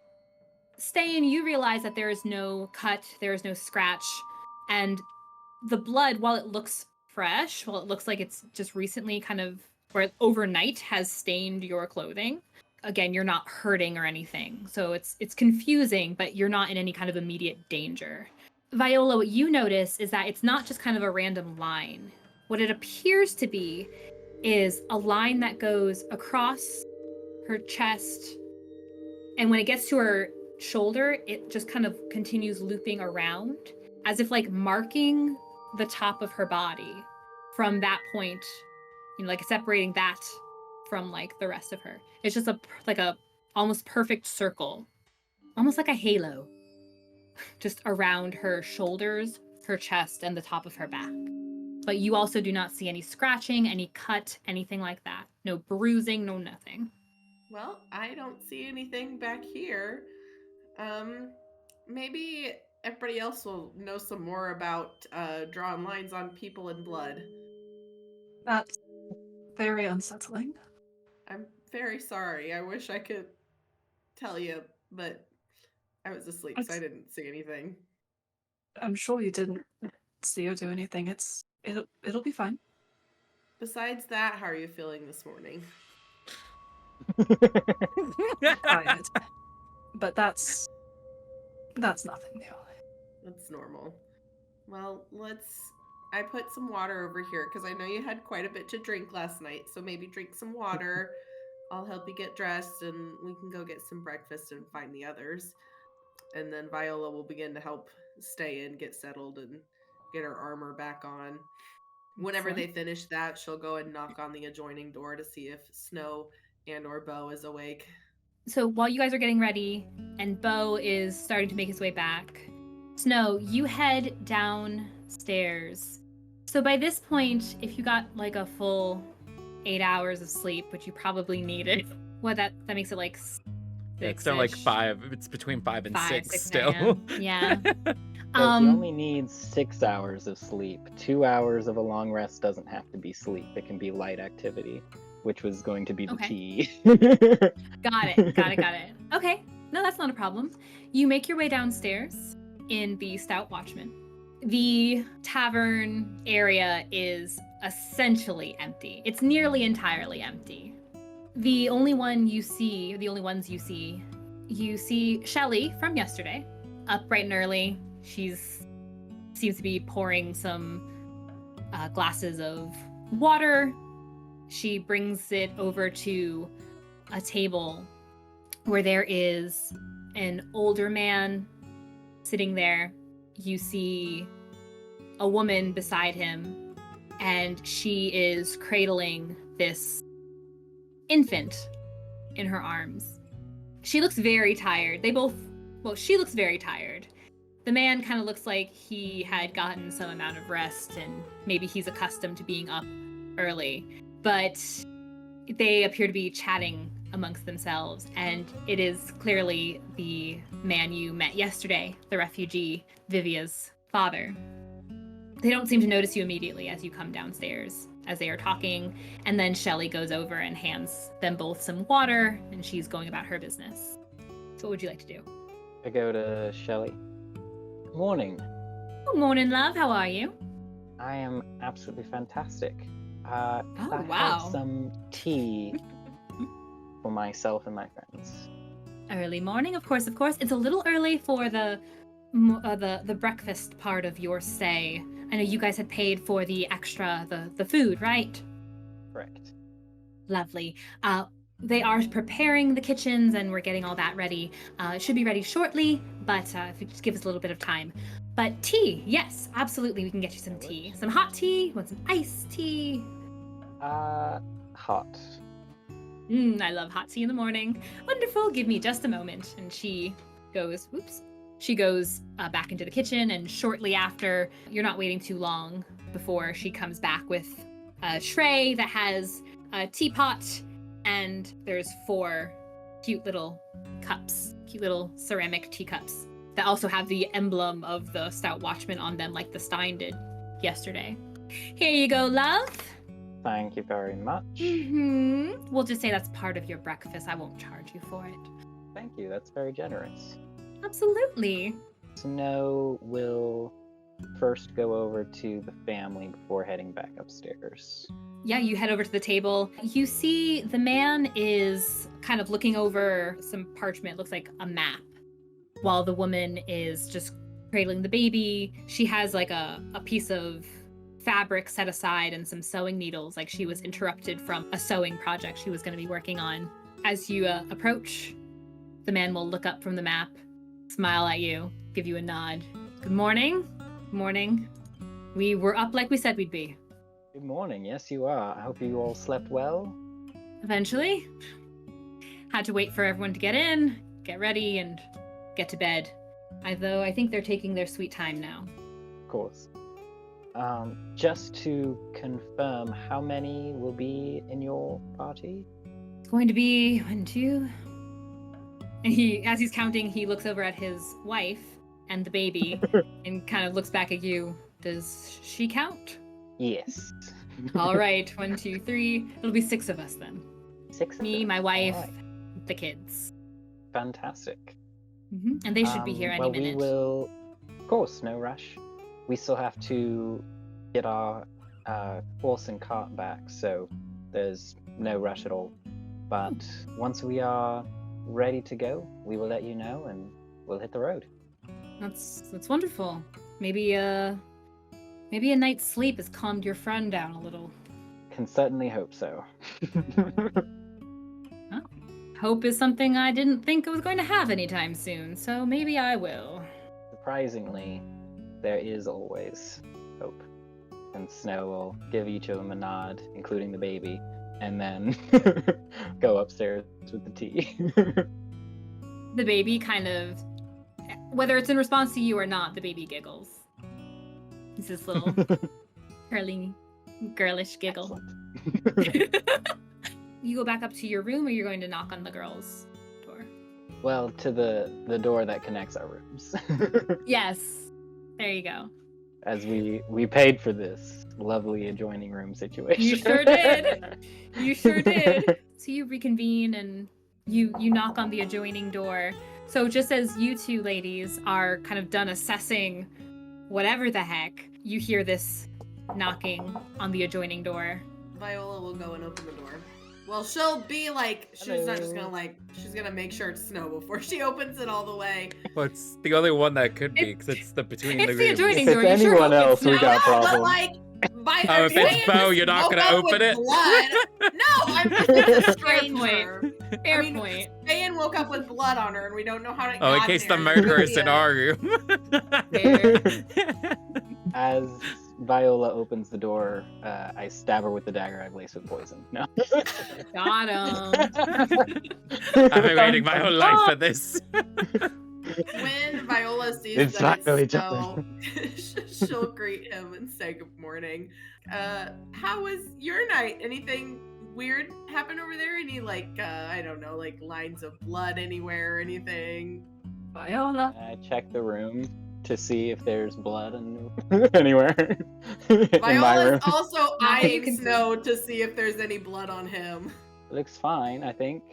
Ste'yn, you realize that there is no cut, there is no scratch, and the blood, while it looks fresh, while it looks like it's just recently kind of, or overnight has stained your clothing, again, you're not hurting or anything. So it's confusing, but you're not in any kind of immediate danger. Viola, what you notice is that it's not just kind of a random line. What it appears to be is a line that goes across her chest, and when it gets to her shoulder, it just kind of continues looping around, as if like marking the top of her body from that point, you know, like separating that from like the rest of her. It's just a almost perfect circle, almost like a halo, just around her shoulders, her chest, and the top of her back. but you also do not see any scratching, any cut, anything like that. No bruising, no nothing. Well, I don't see anything back here. Maybe everybody else will know some more about drawing lines on people and blood. That's very unsettling. I'm very sorry. I wish I could tell you, but I was asleep, so I didn't see anything. I'm sure you didn't see or do anything. It'll be fine. Besides that, how are you feeling this morning? Tired. But that's nothing new. That's normal. Well, I put some water over here because I know you had quite a bit to drink last night, so maybe drink some water. I'll help you get dressed and we can go get some breakfast and find the others. And then Viola will begin to help Ste'yn get settled and get her armor back on. Whenever they finish that, she'll go and knock on the adjoining door to see if Snow and/or Beau is awake. So while you guys are getting ready and Beau is starting to make his way back, Snow, you head downstairs. So by this point, if you got like a full 8 hours of sleep, which you probably needed, that makes it like It's still like 5. It's between 5 and 6 still. Yeah. So he only needs 6 hours of sleep. 2 hours of a long rest doesn't have to be sleep. It can be light activity, which was going to be the tea. Got it. Okay. No, that's not a problem. You make your way downstairs in the Stout Watchman. The tavern area is essentially empty. It's nearly entirely empty. The only ones you see, you see Shelly from yesterday, up bright and early. Seems to be pouring some glasses of water. She brings it over to a table where there is an older man sitting there. You see a woman beside him, and she is cradling this infant in her arms. She looks very tired. She looks very tired. The man kind of looks like he had gotten some amount of rest and maybe he's accustomed to being up early. But they appear to be chatting amongst themselves, and it is clearly the man you met yesterday, the refugee, Vivia's father. They don't seem to notice you immediately as you come downstairs, as they are talking, and then Shelly goes over and hands them both some water, and she's going about her business. So what would you like to do? I go to Shelly. Morning. Good morning, love. How are you? I am absolutely fantastic. Oh, I wow. have some tea for myself and my friends. Early morning, of course. It's a little early for the breakfast part of your stay. I know you guys had paid for the extra, the food, right? Correct. Lovely. They are preparing the kitchens and we're getting all that ready. It should be ready shortly, but if you just give us a little bit of time. But tea, yes, absolutely, we can get you some tea. Some hot tea, want some iced tea? Hot. I love hot tea in the morning. Wonderful, give me just a moment. And she goes, back into the kitchen, and shortly after, you're not waiting too long before she comes back with a tray that has a teapot, and there's 4 cute little cups, cute little ceramic teacups that also have the emblem of the Stout Watchman on them like the Ste'yn did yesterday. Here you go, love. Thank you very much. We'll just say that's part of your breakfast. I won't charge you for it. Thank you, that's very generous. Absolutely. Snow will first go over to the family before heading back upstairs. Yeah, you head over to the table. You see the man is kind of looking over some parchment, looks like a map, while the woman is just cradling the baby. She has like a piece of fabric set aside and some sewing needles, like she was interrupted from a sewing project she was going to be working on. As you approach, the man will look up from the map, smile at you, give you a nod. Good morning. Morning. We were up like we said we'd be. Good morning, yes you are. I hope you all slept well. Eventually. Had to wait for everyone to get in, get ready, and get to bed. Although I think they're taking their sweet time now. Of course. Just to confirm, how many will be in your party? It's going to be 1, 2. And as he's counting, he looks over at his wife and the baby and kind of looks back at you. Does she count? Yes. All right, 1, 2, 3. It'll be 6 of us then. 6 of Me, them. my wife, All right. the kids. Fantastic. And they should be here any minute. We will, of course, no rush. We still have to get our horse and cart back, so there's no rush at all. But once we are ready to go, we will let you know, and we'll hit the road. That's wonderful. Maybe a night's sleep has calmed your friend down a little. Can certainly hope so. Well, hope is something I didn't think I was going to have anytime soon, so maybe I will. Surprisingly, there is always hope. And Snow will give each of them a nod, including the baby, and then go upstairs with the tea. The baby kind of, whether it's in response to you or not, the baby giggles. It's this little curly, girlish giggle. You go back up to your room, or you're going to knock on the girls' door? Well, to the door that connects our rooms. Yes. There you go. As we paid for this lovely adjoining room situation. You sure did. You sure did. So you reconvene and you knock on the adjoining door. So just as you two ladies are kind of done assessing whatever the heck, you hear this knocking on the adjoining door. Viola will go and open the door. Well, she'll be like, she's not just gonna she's gonna make sure it's Snow before she opens it all the way. Well, it's the only one that could be, because it's the between It's the the rooms. adjoining If door. it's You sure anyone hope else, it's we got not. But problems. like, Oh, if it's Beau, you're not gonna open it? Blood. No, I'm just a Fair stranger. Fair I mean, point. Ste'yn woke up with blood on her, and we don't know how to. Oh, in got case there. the murderer's in Vivia. our room. Fair. As Viola opens the door, I stab her with the dagger I've laced with poison. No. Got him. I've been waiting my whole life for this. When Viola sees It's that finally it's Snow, she'll greet him and say good morning. How was your night? Anything weird happen over there? Any I don't know, like lines of blood anywhere or anything? Viola. I check the room to see if there's blood anywhere in my room. Viola's also Not that you eyeing can see. Snow to see if there's any blood on him. Looks fine, I think.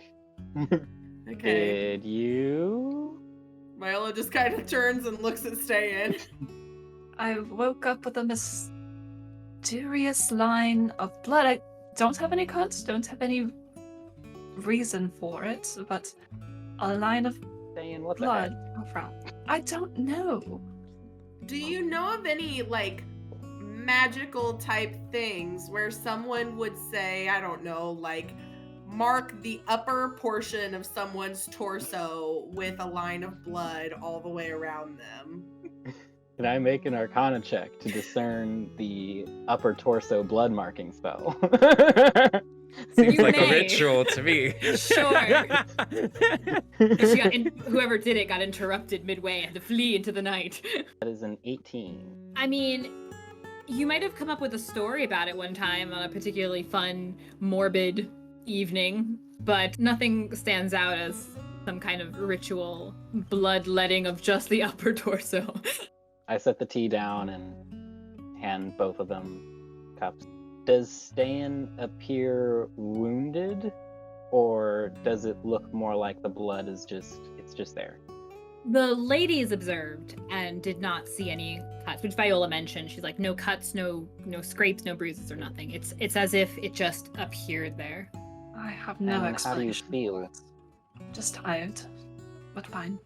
Okay. Did you? Viola just kind of turns and looks at Ste'yn. I woke up with a mysterious line of blood. I don't have any cuts, don't have any reason for it, but a line of Saying what blood around. I don't know. Do you know of any magical type things where someone would say, I don't know, mark the upper portion of someone's torso with a line of blood all the way around them? Can I make an Arcana check to discern the upper torso blood marking spell? Seems You like a may. ritual to me. Sure. Whoever did it got interrupted midway and had to flee into the night. That is an 18. I mean, you might have come up with a story about it one time on a particularly fun, morbid evening, but nothing stands out as some kind of ritual bloodletting of just the upper torso. I set the tea down and hand both of them cups. Does Ste'yn appear wounded, or does it look more like the blood is just there? The ladies observed and did not see any cuts, which Viola mentioned. She's like, no cuts, no scrapes, no bruises or nothing. It's as if it just appeared there. I have no And how do you explanation. feel? Just tired, but fine.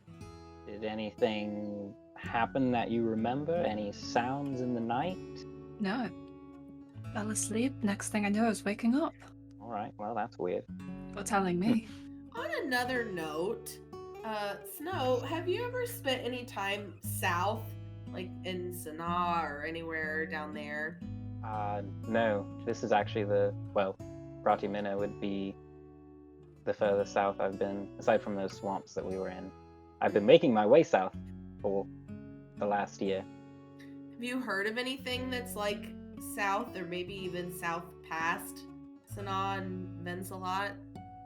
Did anything happen that you remember? Any sounds in the night? No. Fell asleep. Next thing I know, I was waking up. All right, well, that's weird. For telling me. On another note, Snow, have you ever spent any time south, like in Sanaa or anywhere down there? No. This is actually Bratimina would be the furthest south I've been, aside from those swamps that we were in. I've been making my way south for the last year. Have you heard of anything that's like south or maybe even south past Sanaa and Vensalot?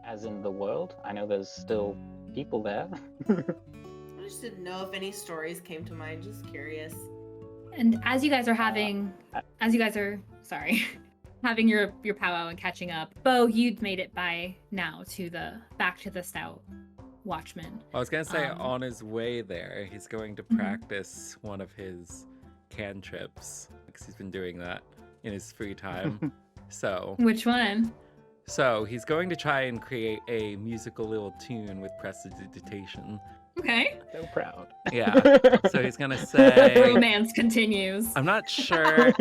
As in the world? I know there's still people there. I just didn't know if any stories came to mind. Just curious. And as you guys are having having your powwow and catching up, Beau, you'd made it by now to back to the Stout Watchman. I was gonna say on his way there, he's going to practice one of his cantrips because he's been doing that in his free time. So Which one? So he's going to try and create a musical little tune with prestidigitation. Okay. So proud. Yeah. So he's gonna say. Romance continues. I'm not sure.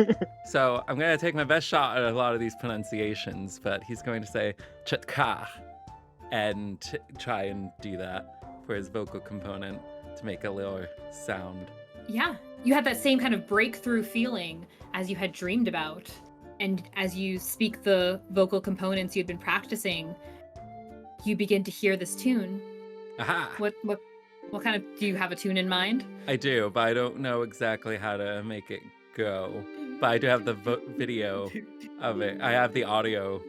So I'm gonna take my best shot at a lot of these pronunciations, but he's going to say chatka and try and do that for his vocal component to make a little sound. Yeah. You have that same kind of breakthrough feeling as you had dreamed about. And as you speak the vocal components you'd been practicing, you begin to hear this tune. Aha! What kind of, do you have a tune in mind? I do, but I don't know exactly how to make it go. But I do have the video of it. I have the audio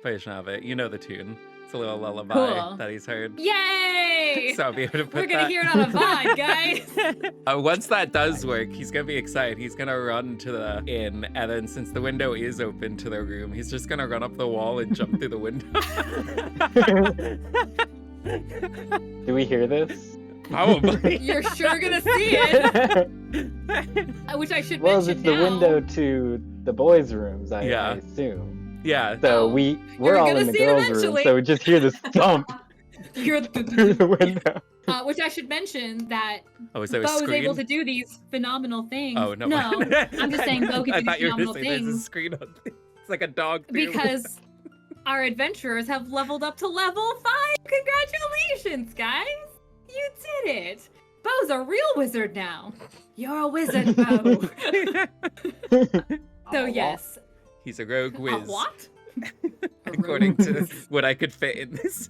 version of it. You know the tune. It's a little lullaby that he's heard. Yay! So I'll be able to put We're gonna hear it on a VOD, guys! Once that does work, he's gonna be excited. He's gonna run to the inn, and then since the window is open to the room, he's just gonna run up the wall and jump through the window. Do we hear this? Probably. You're sure gonna see it! Which I should Well, mention it's the now. window to the boys' rooms, I Yeah. assume. Yeah. So we're all gonna in the see it girls' room, eventually. so we just hear this thump You're through the window. Which I should mention that Oh, is there a Beau is screen? able to do these phenomenal things. Oh, no. No, I'm just saying Beau can I do thought these you were phenomenal saying there's a things screen on It's like a dog through. because our adventurers have leveled up to level 5. Congratulations, guys! You did it! Beau's a real wizard now. You're a wizard, Beau. So yes. He's a rogue whiz. What? According to what I could fit in this.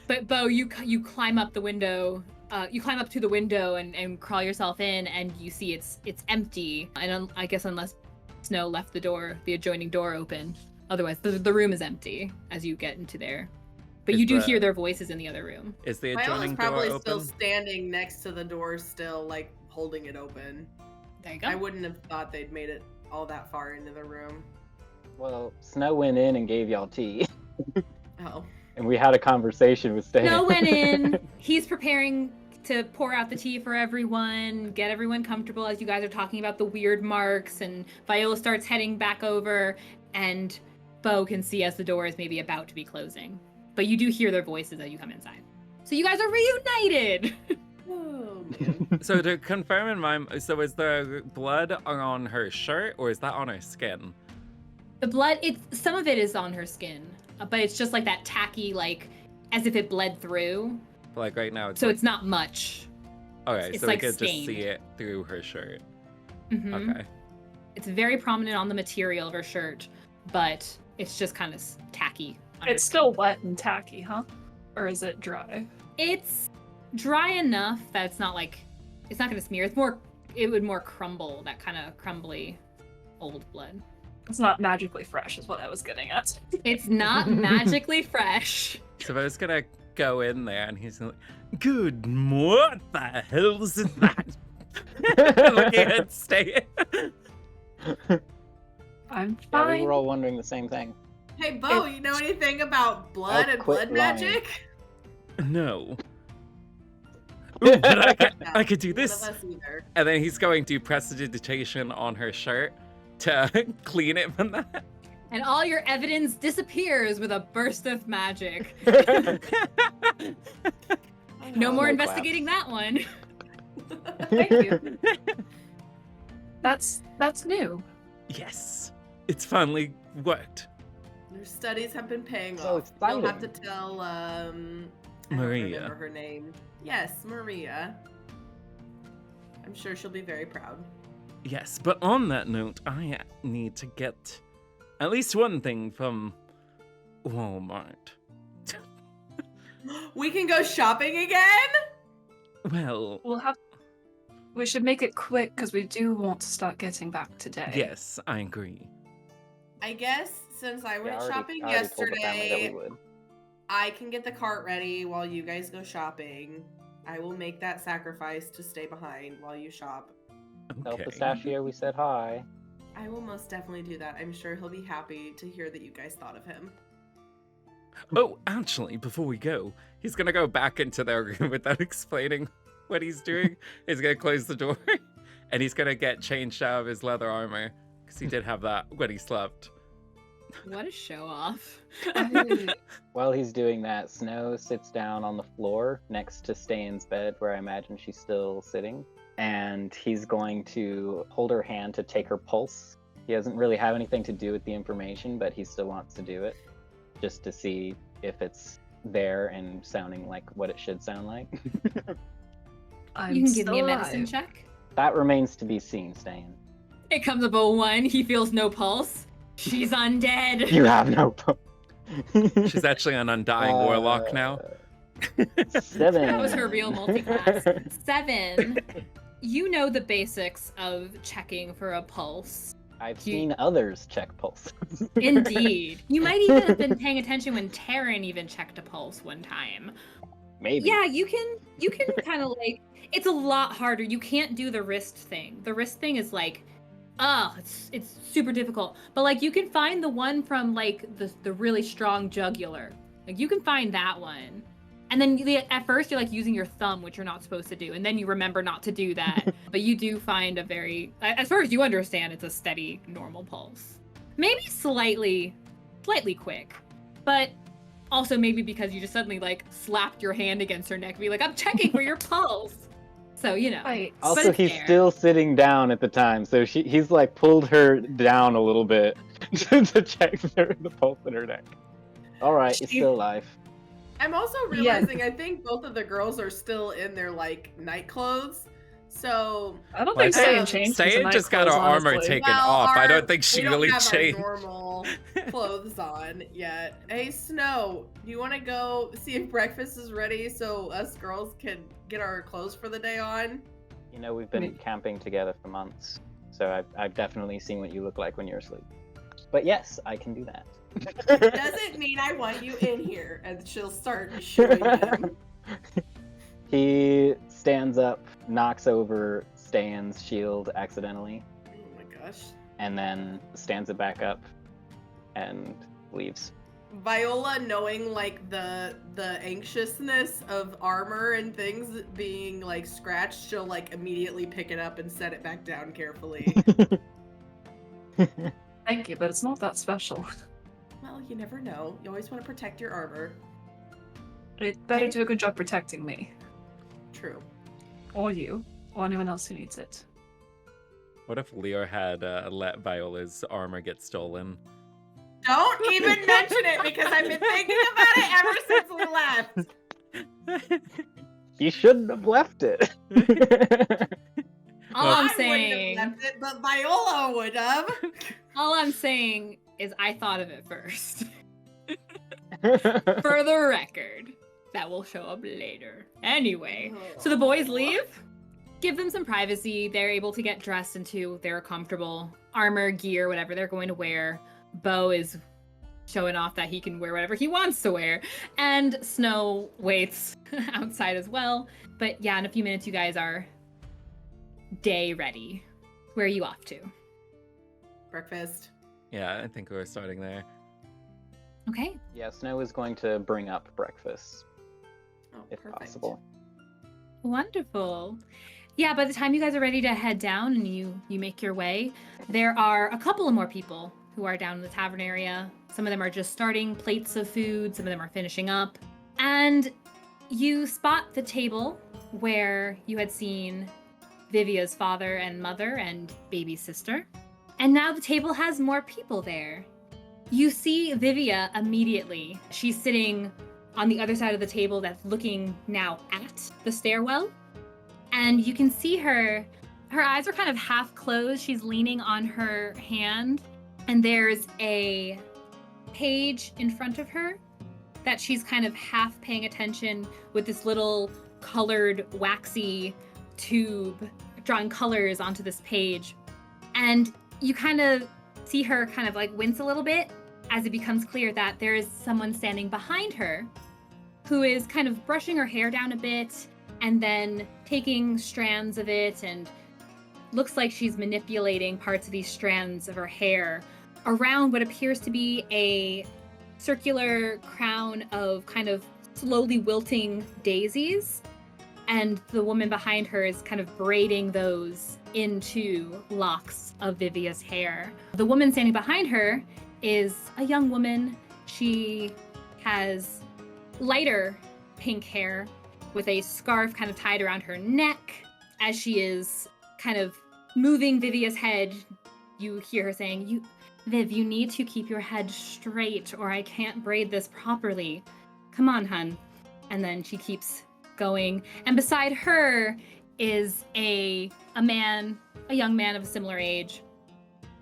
But Beau, you climb up the window. You climb up to the window and crawl yourself in, and you see it's empty. And I guess unless Snow left the adjoining door open. Otherwise, the room is empty as you get into there. But Is you do the- hear their voices in the other room. Is the Viola's adjoining door probably open? still standing next to the door, still like holding it open. There you go. I wouldn't have thought they'd made it all that far into the room. Well, Snow went in and gave y'all tea, Oh. and we had a conversation with Ste'yn. Snow went in. He's preparing to pour out the tea for everyone, get everyone comfortable as you guys are talking about the weird marks, and Viola starts heading back over, and Beau can see as the door is maybe about to be closing. But you do hear their voices as you come inside. So you guys are reunited! Oh, man. So to confirm in my, so is the blood on her shirt or is that on her skin? The blood, some of it is on her skin, but it's just like that tacky, like, as if it bled through. Like right now, it's So like, it's not much. okay, it's so like we could just stained. see it through her shirt. Mhm. Okay. It's very prominent on the material of her shirt, but it's just kind of tacky. on her It's skin. still wet and tacky, huh? Or is it dry? It's dry enough that it's not like, it's not going to smear. It would more crumble, that kind of crumbly old blood. It's not magically fresh, is what I was getting at. It's not magically fresh. So I was gonna go in there and he's like, good, what the hell is that? Looking at Ste'yn. I'm Yeah, we fine. were all wondering the same thing. Hey, Beau, you know anything about blood I'll and quit blood lying. magic? No. Ooh, but I could do None this. of us either. And then he's going to prestidigitation on her shirt to clean it from that. And all your evidence disappears with a burst of magic. No more no investigating that one. Thank you. That's new. Yes, it's finally worked. Their studies have been paying So off. You'll have to exciting. tell, I don't Maria. remember her name. Yes, Maria. I'm sure she'll be very proud. Yes, but on that note, I need to get at least one thing from Walmart. We can go shopping again? Well, We'll have We should make it quick because we do want to start getting back today. Yes, I agree. I guess since I went shopping I already told the family that we yesterday, would. I can get the cart ready while you guys go shopping. I will make that sacrifice to stay behind while you shop. Tell Okay. Pistachio we said hi. I will most definitely do that. I'm sure he'll be happy to hear that you guys thought of him. Oh, actually, before we go, he's gonna go back into their room without explaining what he's doing. He's gonna close the door, and he's gonna get changed out of his leather armor, because he did have that when he slept. What a show off. While he's doing that, Snow sits down on the floor next to Ste'yn's bed, where I imagine she's still sitting. And he's going to hold her hand to take her pulse. He doesn't really have anything to do with the information, but he still wants to do it, just to see if it's there and sounding like what it should sound like. You can give me a still medicine alive. check. That remains to be seen, Ste'yn. It comes up a 1. He feels no pulse. She's undead. You have no pulse. She's actually an undying warlock now. 7. That was her real multi-class. 7. You know the basics of checking for a pulse. I've seen others check pulse. Indeed. You might even have been paying attention when Taryn even checked a pulse one time. Maybe. Yeah, you can kind of like, it's a lot harder. You can't do the wrist thing. The wrist thing is like, it's super difficult. But like you can find the one from like the really strong jugular. Like you can find that one. And then at first you're like using your thumb, which you're not supposed to do. And then you remember not to do that. But you do find a very, as far as you understand, it's a steady, normal pulse. Maybe slightly quick. But also maybe because you just suddenly like slapped your hand against her neck and be like, I'm checking for your pulse. So, you know. Right. But Also, it's he's there. still sitting down at the time, so he's like pulled her down a little bit to check the pulse in her neck. All right, it's still alive. I'm also realizing I think both of the girls are still in their like night clothes. So I don't Like, think Ste'yn changed. into Ste'yn night just got her clothes, armor honestly. taken off. I don't think she we really don't have changed. our normal clothes on yet. Hey Snow, do you want to go see if breakfast is ready so us girls can get our clothes for the day on? You know, we've been camping together for months, so I've definitely seen what you look like when you're asleep. But yes, I can do that. Doesn't mean I want you in here, and she'll start shooting them. He stands up, knocks over Ste'yn's shield accidentally, Oh my gosh. and then stands it back up and leaves. Viola, knowing like the anxiousness of armor and things being like scratched, she'll like immediately pick it up and set it back down carefully. Thank you, but it's not that special. Well, you never know. You always want to protect your armor. It better do a good job protecting me. True. Or you. Or anyone else who needs it. What if Leo had let Viola's armor get stolen? Don't even mention it because I've been thinking about it ever since we left. You shouldn't have left it. All I'm I saying, wouldn't have left it, but Viola would have. all I'm saying is I thought of it first. For the record, that will show up later. Anyway, so the boys leave. Give them some privacy. They're able to get dressed into their comfortable armor, gear, whatever they're going to wear. Beau is showing off that he can wear whatever he wants to wear. And Snow waits outside as well. But yeah, in a few minutes, you guys are day ready. Where are you off to? Breakfast. Yeah, I think we're starting there. Okay. Yeah, Snow is going to bring up breakfast, Oh, if perfect. possible. Wonderful. Yeah, by the time you guys are ready to head down and you make your way, there are a couple of more people who are down in the tavern area. Some of them are just starting plates of food, some of them are finishing up. And you spot the table where you had seen Vivia's father and mother and baby sister. And now the table has more people there. You see Vivia immediately. She's sitting on the other side of the table that's looking now at the stairwell. And you can see her eyes are kind of half closed. She's leaning on her hand. And there's a page in front of her that she's kind of half paying attention with this little colored waxy tube drawing colors onto this page. And you kind of see her kind of like wince a little bit as it becomes clear that there is someone standing behind her who is kind of brushing her hair down a bit and then taking strands of it, and looks like she's manipulating parts of these strands of her hair around what appears to be a circular crown of kind of slowly wilting daisies. And the woman behind her is kind of braiding those into locks of Vivia's hair. The woman standing behind her is a young woman. She has lighter pink hair with a scarf kind of tied around her neck. As she is kind of moving Vivia's head, you hear her saying, Viv, you need to keep your head straight or I can't braid this properly. Come on, hun. And then she keeps going. And beside her is a young man of a similar age.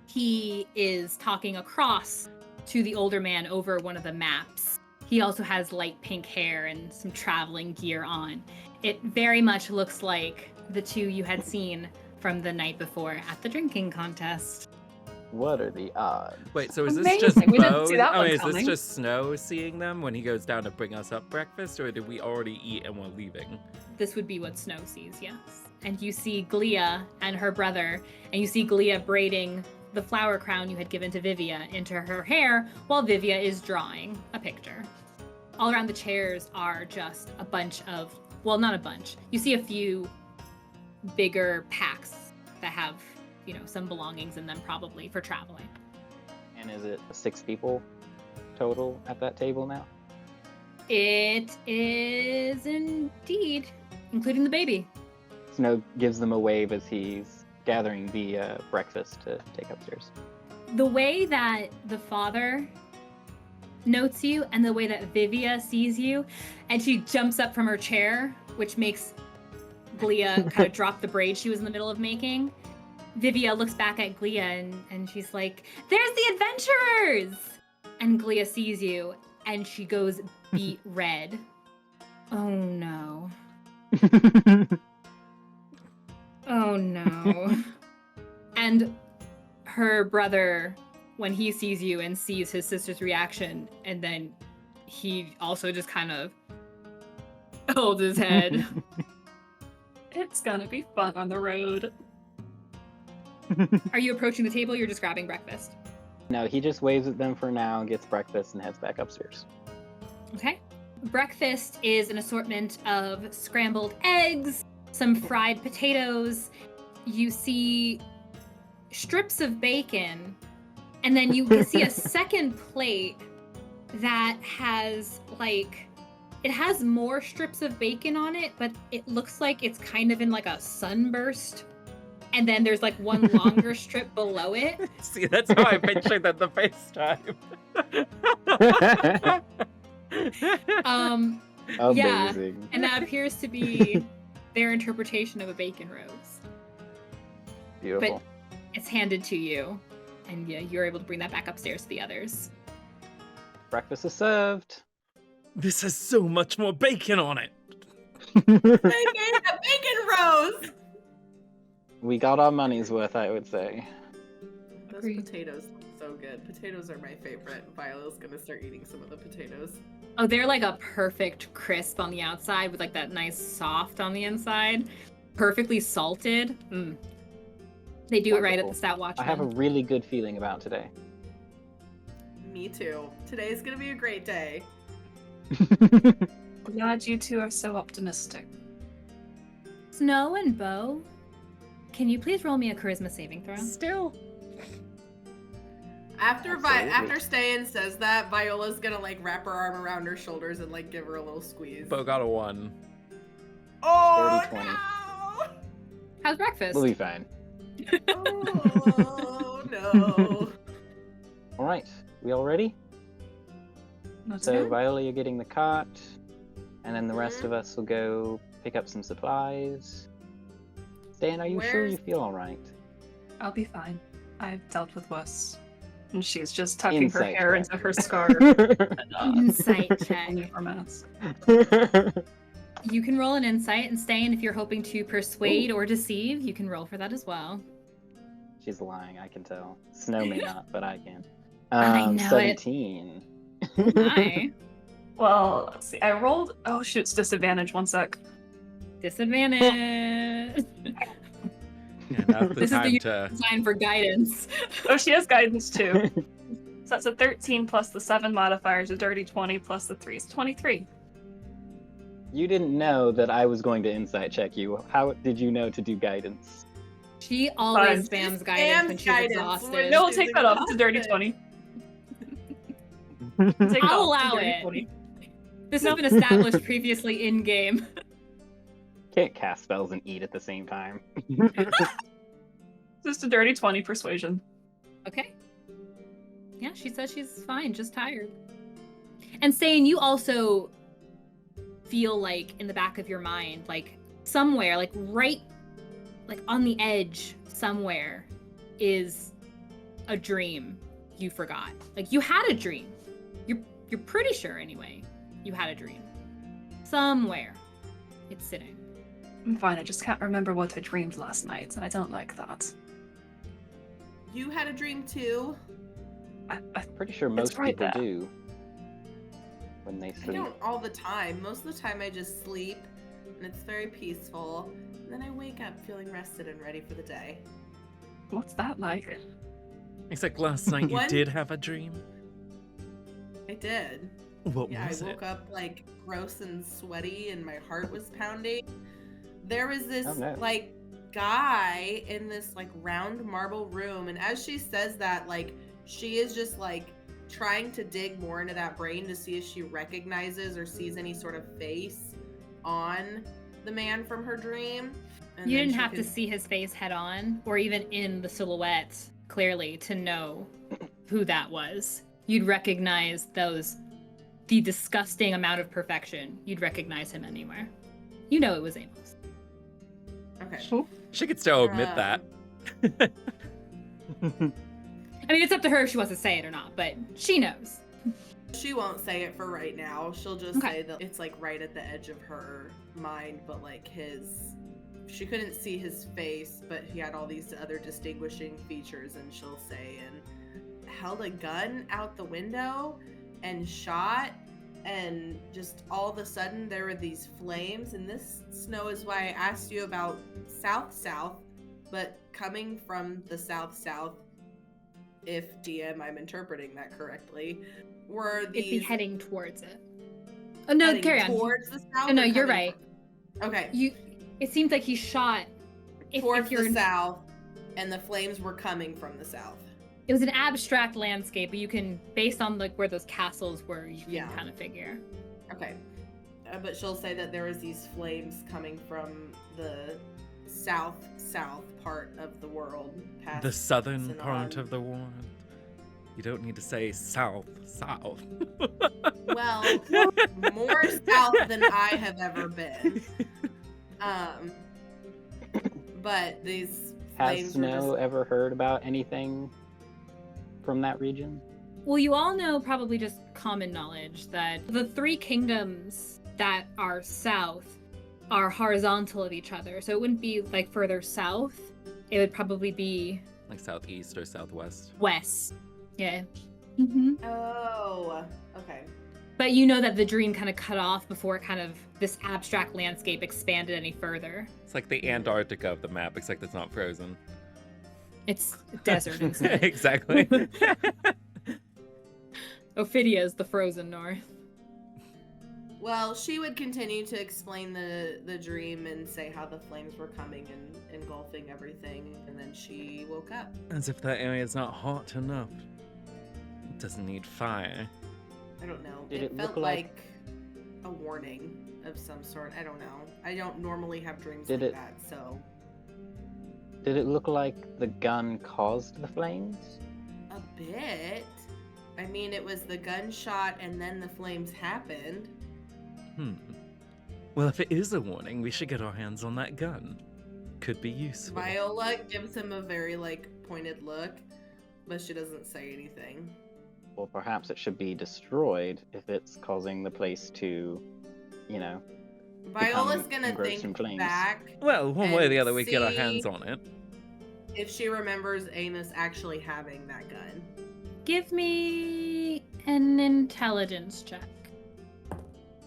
He is talking across to the older man over one of the maps. He also has light pink hair and some traveling gear on. It very much looks like the two you had seen from the night before at the drinking contest. What are the odds? Wait, so is this Amazing. just We didn't Beau? see that one Is this coming. just Snow seeing them when he goes down to bring us up breakfast, or did we already eat and we're leaving? This would be what Snow sees, yes. And you see Glia and her brother, and you see Glia braiding the flower crown you had given to Vivia into her hair while Vivia is drawing a picture. All around the chairs are just a bunch of, well, not a bunch. You see a few bigger packs that have, some belongings in them probably for traveling. And is it 6 people total at that table now? It is indeed, including the baby. Snow gives them a wave as he's gathering the breakfast to take upstairs. The way that the father notes you and the way that Vivia sees you, and she jumps up from her chair, which makes Glia kind of drop the braid she was in the middle of making. Vivia looks back at Glia and she's like, "There's the adventurers!" And Glia sees you and she goes beet red. Oh no. Oh no. And her brother, when he sees you and sees his sister's reaction, and then he also just kind of holds his head. It's gonna be fun on the road. Are you approaching the table? You're just grabbing breakfast. No, he just waves at them for now, gets breakfast, and heads back upstairs. Okay. Breakfast is an assortment of scrambled eggs, some fried potatoes. You see strips of bacon, and then you see a second plate that has it has more strips of bacon on it, but it looks like it's kind of in like a sunburst. And then there's one longer strip below it. See, that's how I pictured that the first time. Yeah, Amazing. and that appears to be their interpretation of a bacon rose. Beautiful. But it's handed to you, and yeah, you're able to bring that back upstairs to the others. Breakfast is served. This has so much more bacon on it. They made a bacon rose! We got our money's worth, I would say. Those Agreed. potatoes look so good. Potatoes are my favorite. Viola's gonna start eating some of the potatoes. Oh, they're like a perfect crisp on the outside with that nice soft on the inside. Perfectly salted. They do it right at the Stout I have a Watchman. really good feeling about today. Me too. Today's gonna be a great day. Glad you two are so optimistic. Snow and Beau, can you please roll me a charisma saving throw? Still. After Absolutely. Ste'yn says that, Viola's gonna wrap her arm around her shoulders and give her a little squeeze. Beau got a 1. Oh 30-20. no! How's breakfast? We'll be fine. Oh no! All right, we all ready? Not So good. Viola, you're getting the cart, and then the rest of us will go pick up some supplies. Ste'yn, are you sure you Where's- feel all right? I'll be fine. I've dealt with worse. And she's just tucking her Insight hair check. into her scarf. And, Insight check. pulling her mask. You can roll an insight, and Ste'yn, if you're hoping to persuade or deceive, you can roll for that as well. She's lying, I can tell. Snow may not, but I can. I know 17. Hi. Well, let's see. I rolled. Oh shoot, it's disadvantage. 1 sec. Disadvantage. Yeah, now's the This is time the to. sign for guidance. Oh, she has guidance too. So that's a 13 plus the 7 modifiers, a dirty 20 plus the 3 is 23. You didn't know that I was going to insight check you. How did you know to do guidance? She always Fine. spams guidance when she's Guidance. exhausted. No, take that off. It's a dirty 20. Take it I'll off. It's a allow dirty it. 20. This has been established previously in game. Can't cast spells and eat at the same time. Just a dirty 20 persuasion. Okay. Yeah, she says she's fine, just tired. And Ste'yn, you also feel like in the back of your mind, like somewhere, like right, like on the edge somewhere is a dream you forgot. Like you had a dream. You're pretty sure anyway. You had a dream. Somewhere. It's sitting. I'm fine, I just can't remember what I dreamed last night, and I don't like that. You had a dream too? Pretty sure most right people there. do. When they I sleep. don't all the time. Most of the time I just sleep and it's very peaceful. And then I wake up feeling rested and ready for the day. What's that like? It's like last night you One- did have a dream. I did. What Yeah, was I it? woke up like gross and sweaty and my heart was pounding. There was this Oh, no. like guy in this like round marble room, and as she says that, like she is just like trying to dig more into that brain to see if she recognizes or sees any sort of face on the man from her dream. And You then didn't she have to can- see his face head on, or even in the silhouette clearly to know who that was. You'd recognize the disgusting amount of perfection. You'd recognize him anywhere. You know it was Amos. Okay. She could still admit Um, that. I mean, it's up to her if she wants to say it or not, but she knows. She won't say it for right now. She'll just Okay. say that it's like right at the edge of her mind, but like she couldn't see his face, but he had all these other distinguishing features, and she'll say, and held a gun out the window and shot, and just all of a sudden there were these flames, and this, Snow, is why I asked you about south, but coming from the south, if DM I'm interpreting that correctly, were It'd be these heading towards it. Oh no, heading carry on. towards the south? No, or you're coming right. from- Okay. It seems like he shot Towards if you're the south, and the flames were coming from the south. It was an abstract landscape, but you can, based on like where those castles were, you can Yeah. kind of figure. Okay. But she'll say that there was these flames coming from the south part of the world. Past The southern Sinon. part of the world. You don't need to say south. Well, more south than I have ever been. But these Has flames were Snow just... ever heard about anything from that region? Well, you all know probably just common knowledge that the three kingdoms that are south are horizontal of each other. So it wouldn't be like further south. It would probably be Like southeast or southwest. west. Yeah. Mm-hmm. Oh, okay. But you know that the dream kind of cut off before kind of this abstract landscape expanded any further. It's like the Antarctica of the map, except it's not frozen. It's desert instead. Exactly. Ophidia's the frozen north. Well, she would continue to explain the dream and say how the flames were coming and engulfing everything, and then she woke up. As if that area is not hot enough. It doesn't need fire. I don't know. Did It it felt look like- a warning of some sort. I don't know. I don't normally have dreams Did like it- that, so Did it look like the gun caused the flames? a bit. I mean, it was the gunshot and then the flames happened. Well, if it is a warning, we should get our hands on that gun. Could be useful. Viola gives him a very pointed look, but she doesn't say anything. Or perhaps it should be destroyed if it's causing the place to, Viola's gonna engrossed in think flames. back Well, one way or the and other, we get our see hands on it. if she remembers Amos actually having that gun. Give me an intelligence check.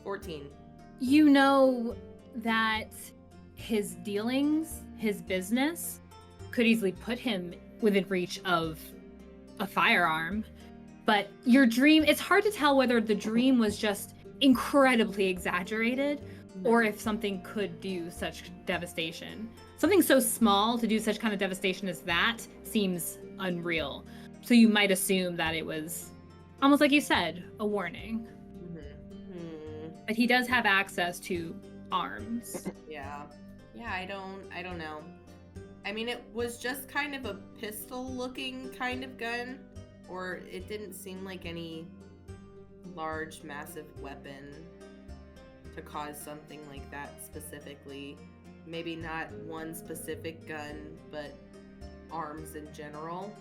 14. You know that his dealings, his business, could easily put him within reach of a firearm. But your dream, it's hard to tell whether the dream was just incredibly exaggerated or if something could do such devastation. Something so small to do such kind of devastation as that seems unreal. So you might assume that it was, almost like you said, a warning. But he does have access to arms. Yeah. Yeah, I don't know. I mean, it was just kind of a pistol-looking kind of gun, or it didn't seem like any large, massive weapon to cause something like that specifically. Maybe not one specific gun, but arms in general.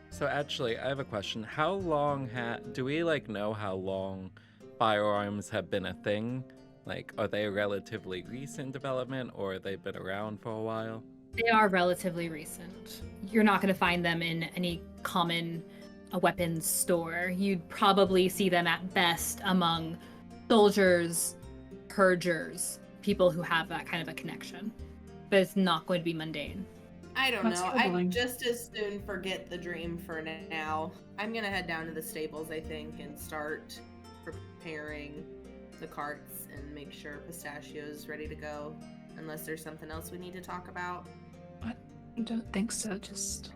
So actually, I have a question. How long do we know how long firearms have been a thing? Like, are they a relatively recent development, or have they been around for a while? They are relatively recent. You're not going to find them in any common weapons store. You'd probably see them at best among soldiers, purgers, people who have that kind of a connection. But it's not going to be mundane. I don't That's know. troubling. I'd just as soon forget the dream for now. I'm gonna head down to the stables, I think, and start preparing the carts and make sure Pistachio's ready to go. Unless there's something else we need to talk about. I don't think so, just...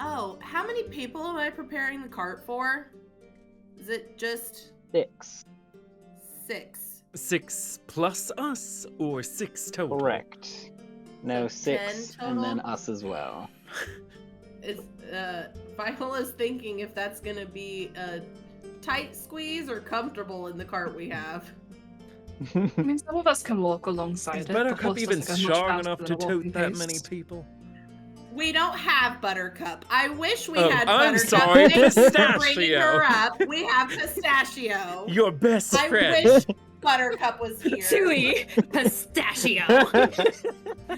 Oh, how many people am I preparing the cart for? Is it just 6. 6? 6 plus us, or 6 total? Correct. No, So 6, 10 and then total? us as well. Is Viola's thinking if that's gonna be a tight squeeze or comfortable in the cart we have. I mean, some of us can walk alongside Is it. Buttercup horse even doesn't go much strong faster enough than to a walking tote that pace. many people? We don't have Buttercup. I wish we Oh, had I'm Buttercup. sorry, Thank you for bringing Pistachio. her up. We have Pistachio. Your best I friend. wish Buttercup was here. Chewy pistachio.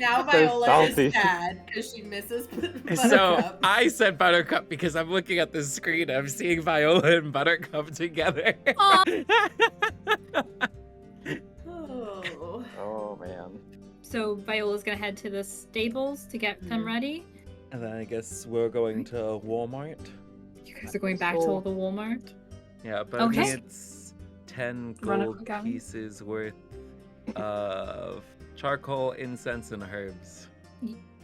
Now So Viola salty. is sad because she misses Buttercup. So I said Buttercup because I'm looking at the screen. I'm seeing Viola and Buttercup together. Aw. Oh. Oh, man. So Viola's going to head to the stables to get them ready. And then I guess we're going to Walmart. You guys are going back to the Walmart? Yeah, but Okay. it's 10 Run a gold quick errand. pieces worth of charcoal, incense, and herbs.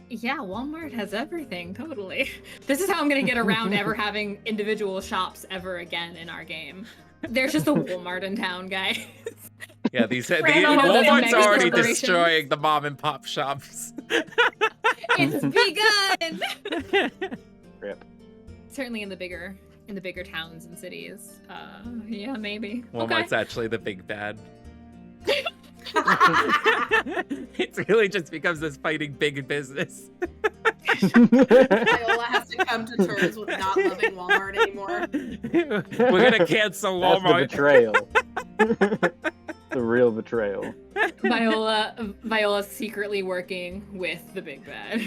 Yeah, Walmart has everything, totally. This is how I'm going to get around ever having individual shops ever again in our game. There's just a Walmart in town, guys. Yeah, these Ran on all those Walmart's mega already corporations. destroying the mom and pop shops. It's begun! Rip. Certainly in the bigger towns and cities. Yeah, maybe. Walmart's actually the big bad. It really just becomes this fighting big business. Viola has to come to terms with not loving Walmart anymore. We're gonna cancel That's the Walmart. betrayal. The real betrayal. Viola's secretly working with the big bad.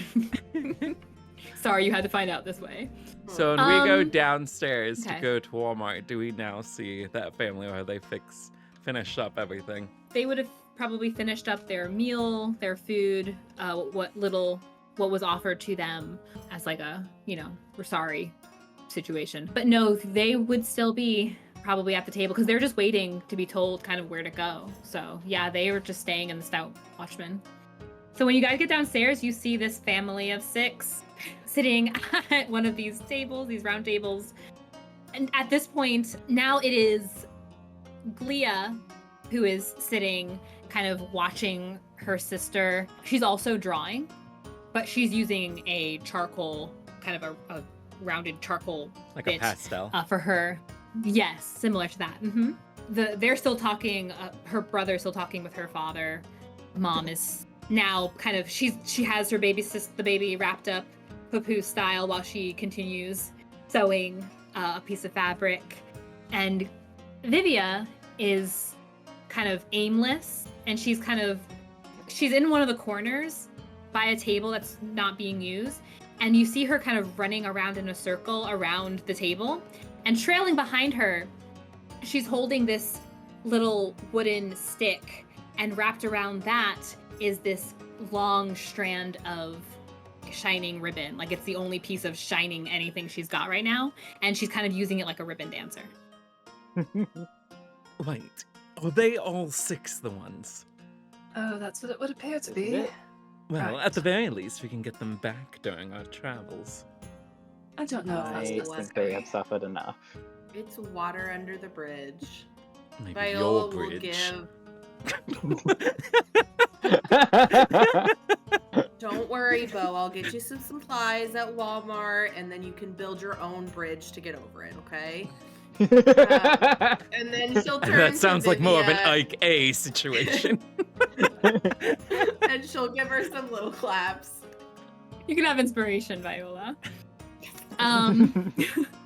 Sorry, you had to find out this way. So when we go Um, downstairs to okay. go to Walmart, do we now see that family, or have they finished up everything? They would have probably finished up their meal, their food, what was offered to them as like a, we're sorry situation. But no, they would still be probably at the table because they're just waiting to be told kind of where to go. So yeah, they were just staying in the Stout Watchman. So when you guys get downstairs, you see this family of 6 sitting at one of these tables, these round tables. And at this point, now it is Glia who is sitting kind of watching her sister. She's also drawing, but she's using a charcoal, kind of a rounded charcoal Like bit a pastel. for her. Yes, similar to that. Hmm. They're still talking. Her brother's still talking with her father. Mom is now kind of she has her the baby wrapped up poo style while she continues sewing a piece of fabric, and Vivia is kind of aimless and she's in one of the corners by a table that's not being used, and you see her kind of running around in a circle around the table, and trailing behind her, she's holding this little wooden stick, and wrapped around that is this long strand of shining ribbon. Like, it's the only piece of shining anything she's got right now, and she's kind of using it like a ribbon dancer. Wait, are they all 6 the ones? Oh, that's what it would appear to This is be. it. Well, Right. at the very least, we can get them back during our travels. I don't know if I that's think they necessary. have suffered enough. It's water under the bridge. Maybe Viola your will bridge. give. Don't worry, Beau. I'll get you some supplies at Walmart, and then you can build your own bridge to get over it. Okay? And then she'll turn. That to sounds like more of an Vivia, Ike A situation. and she'll give her some little claps. You can have inspiration, Viola.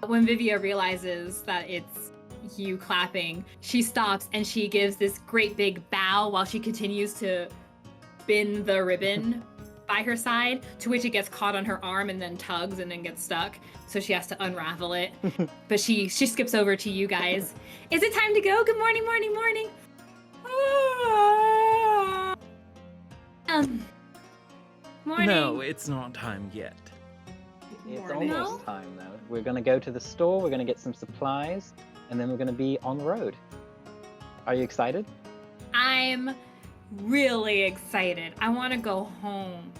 When Vivia realizes that it's you clapping, she stops and she gives this great big bow while she continues to spin the ribbon by her side, to which it gets caught on her arm and then tugs and then gets stuck. So she has to unravel it. But she skips over to you guys. Is it time to go? Good morning, morning, morning. Morning. No, it's not time yet. It's Morning. almost time, though. We're going to go to the store, we're going to get some supplies, and then we're going to be on the road. Are you excited? I'm really excited. I want to go home.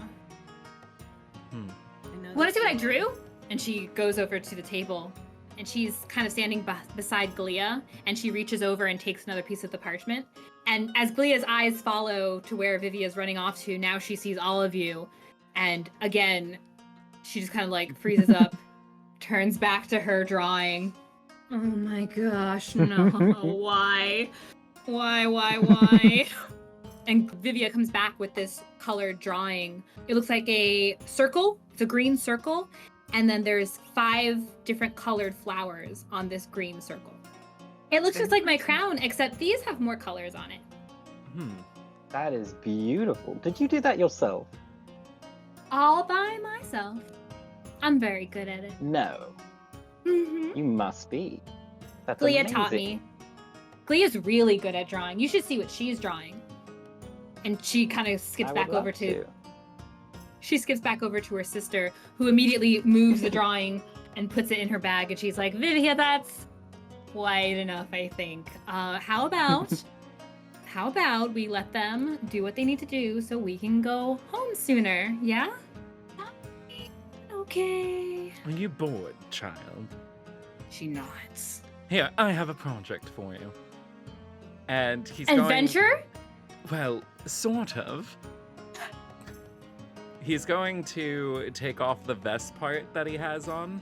Want to see what I drew? And she goes over to the table, and she's kind of standing beside Glia, and she reaches over and takes another piece of the parchment. And as Glia's eyes follow to where Vivia's running off to, now she sees all of you. And again, she just kind of like freezes up, turns back to her drawing. Oh my gosh, no. Why? Why? And Vivia comes back with this colored drawing. It looks like a circle. It's a green circle. And then there's 5 different colored flowers on this green circle. It looks just like my crown, except these have more colors on it. That is beautiful. Did you do that yourself? All by myself. I'm very good at it. No. Mm-hmm. You must be. That's Glia amazing. taught me. Glia's really good at drawing. You should see what she's drawing. And she kind of skips I back would love over to... She skips back over to her sister, who immediately moves the drawing and puts it in her bag. And she's like, Vivia, that's quite enough, I think. How about we let them do what they need to do so we can go home sooner, yeah? Okay. Are you bored, child? She nods. Here, I have a project for you. And he's Adventure? Well, sort of. He's going to take off the vest part that he has on,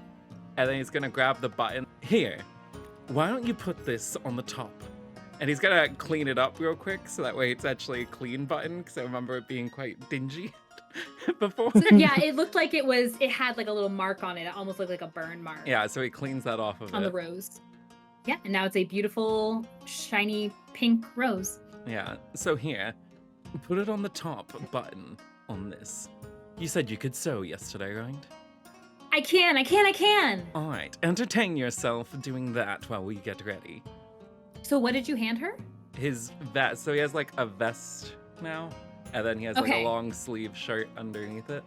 and then he's gonna grab the button. Here, why don't you put this on the top? And he's gonna clean it up real quick, so that way it's actually a clean button, because I remember it being quite dingy before. So, yeah, it looked like it had like a little mark on it. It almost looked like a burn mark. Yeah, so he cleans that off of on it. the rose. Yeah, and now it's a beautiful, shiny pink rose. Yeah, so here, put it on the top button on this. You said you could sew yesterday, right? I can. Alright, entertain yourself doing that while we get ready. So what did you hand her? His vest, so he has like a vest now, and then he has like Okay. a long sleeve shirt underneath it.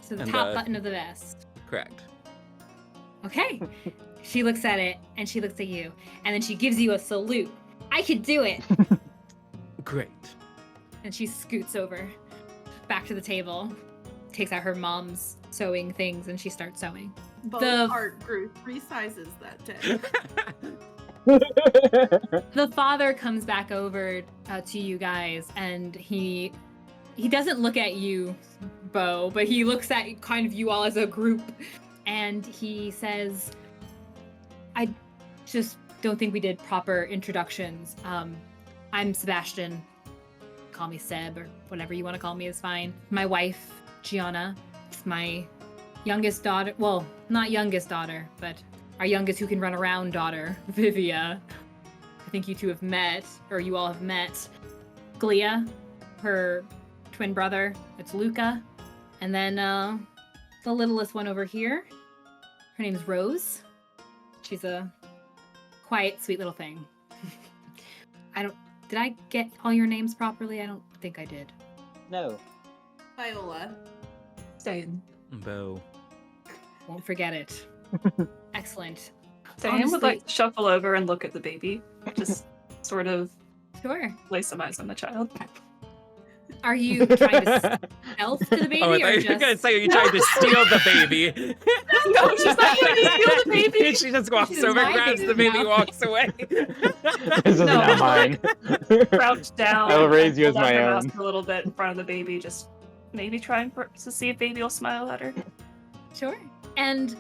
So the And, top button of the vest. Correct. Okay. She looks at it, and she looks at you, and then she gives you a salute. I could do it. Great. And she scoots over, back to the table, takes out her mom's sewing things, and she starts sewing. Beau's heart grew 3 sizes that day. The father comes back over to you guys, and he doesn't look at you, Beau, but he looks at kind of you all as a group, and he says, I just don't think we did proper introductions. I'm Sebastian. Call me Seb, or whatever you want to call me is fine. My wife, Gianna. It's my youngest daughter. Well, not youngest daughter, but our youngest who can run around daughter, Vivia. I think you two have met, or you all have met. Glia, her twin brother, it's Luca. And then the littlest one over here, her name's Rose. She's a quiet, sweet little thing. Did I get all your names properly? I don't think I did. No. Viola. Ste'yn. Beau. Won't forget it. Excellent. Ste'yn would Honestly- like to shuffle over and look at the baby. Just sort of Sure. lay some eyes on the child. Are you trying to stealth to the baby Oh, I thought or you were just... gonna say you tried to steal the baby. No, she's not trying to steal the baby. She just walks She's over, my grabs baby the baby, now. walks away. This is No, not mine. Crouch down. I will raise and you as pull down my her own. mask a little bit in front of the baby. Just maybe trying to see if baby will smile at her. Sure. And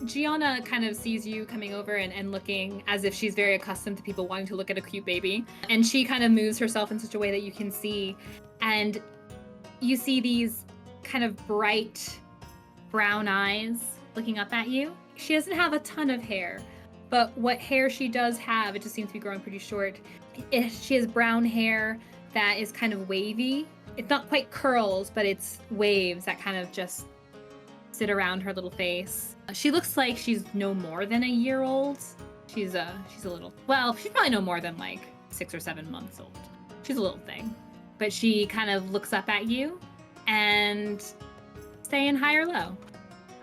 Gianna kind of sees you coming over and looking as if she's very accustomed to people wanting to look at a cute baby. And she kind of moves herself in such a way that you can see. And you see these kind of bright brown eyes looking up at you. She doesn't have a ton of hair, but what hair she does have, it just seems to be growing pretty short. She has brown hair that is kind of wavy. It's not quite curls, but it's waves that kind of just sit around her little face. She looks like she's no more than a year old. She's a little, well, she's probably no more than like 6 or 7 months old. She's a little thing. But she kind of looks up at you and saying hi or low.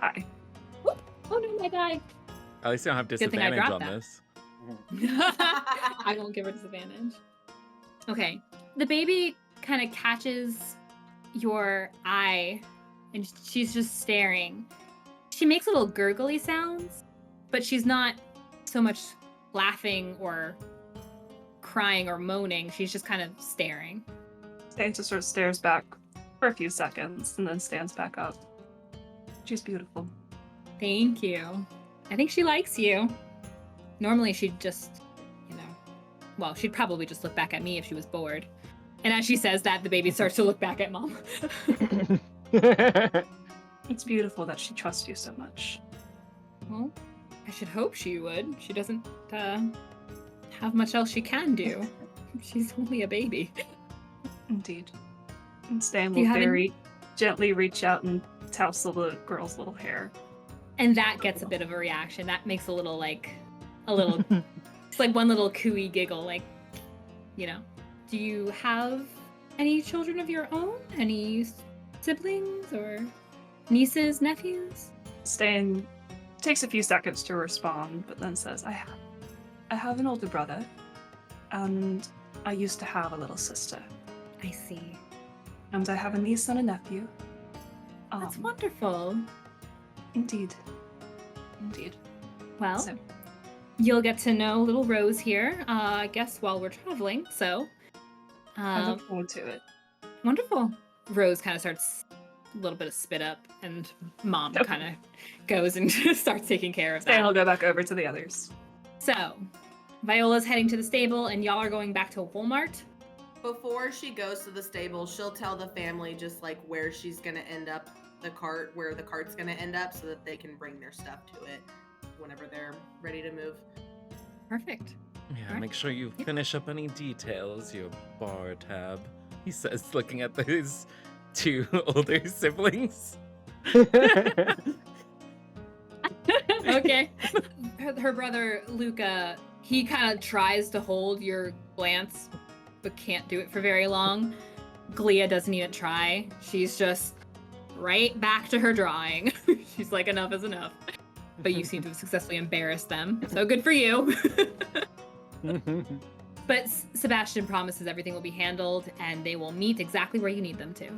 Hi. Whoop. Oh no, I died. At least you don't have Good thing I disadvantage on dropped that. this. I won't give her disadvantage. Okay. The baby kind of catches your eye and she's just staring. She makes little gurgly sounds, but she's not so much laughing or crying or moaning. She's just kind of staring. Ste'yn just sort of stares back for a few seconds and then stands back up. She's beautiful. Thank you. I think she likes you. Normally she'd just, well, she'd probably just look back at me if she was bored. And as she says that, the baby starts to look back at Mom. It's beautiful that she trusts you so much. Well, I should hope she would. She doesn't have much else she can do. She's only a baby. Indeed. And Ste'yn Do you will have very gently reach out and tousle the girl's little hair. And that gets a bit of a reaction. That makes a little, it's like one little cooey giggle, like, Do you have any children of your own? Any siblings or nieces, nephews? Ste'yn takes a few seconds to respond, but then says, I have an older brother, and I used to have a little sister. I see. And I have a niece and a nephew. That's wonderful. Indeed. Indeed. Well, So, you'll get to know little Rose here, I guess, while we're traveling, so. I look forward to it. Wonderful. Rose kind of starts a little bit of spit up, and Mom Okay. kind of goes and starts taking care of Ste'yn will that. go back over to the others. So, Viola's heading to the stable, and y'all are going back to Walmart. Before she goes to the stable, she'll tell the family just like where she's gonna end up where the cart's gonna end up so that they can bring their stuff to it whenever they're ready to move. Perfect. Yeah, Alright. make sure you finish up any details, you bar tab. He says, looking at his 2 older siblings. Okay. Her brother, Luca, he kind of tries to hold your glance, but can't do it for very long. Glia doesn't even try. She's just right back to her drawing. She's like, enough is enough. But you seem to have successfully embarrassed them, so good for you. But Sebastian promises everything will be handled, and they will meet exactly where you need them to.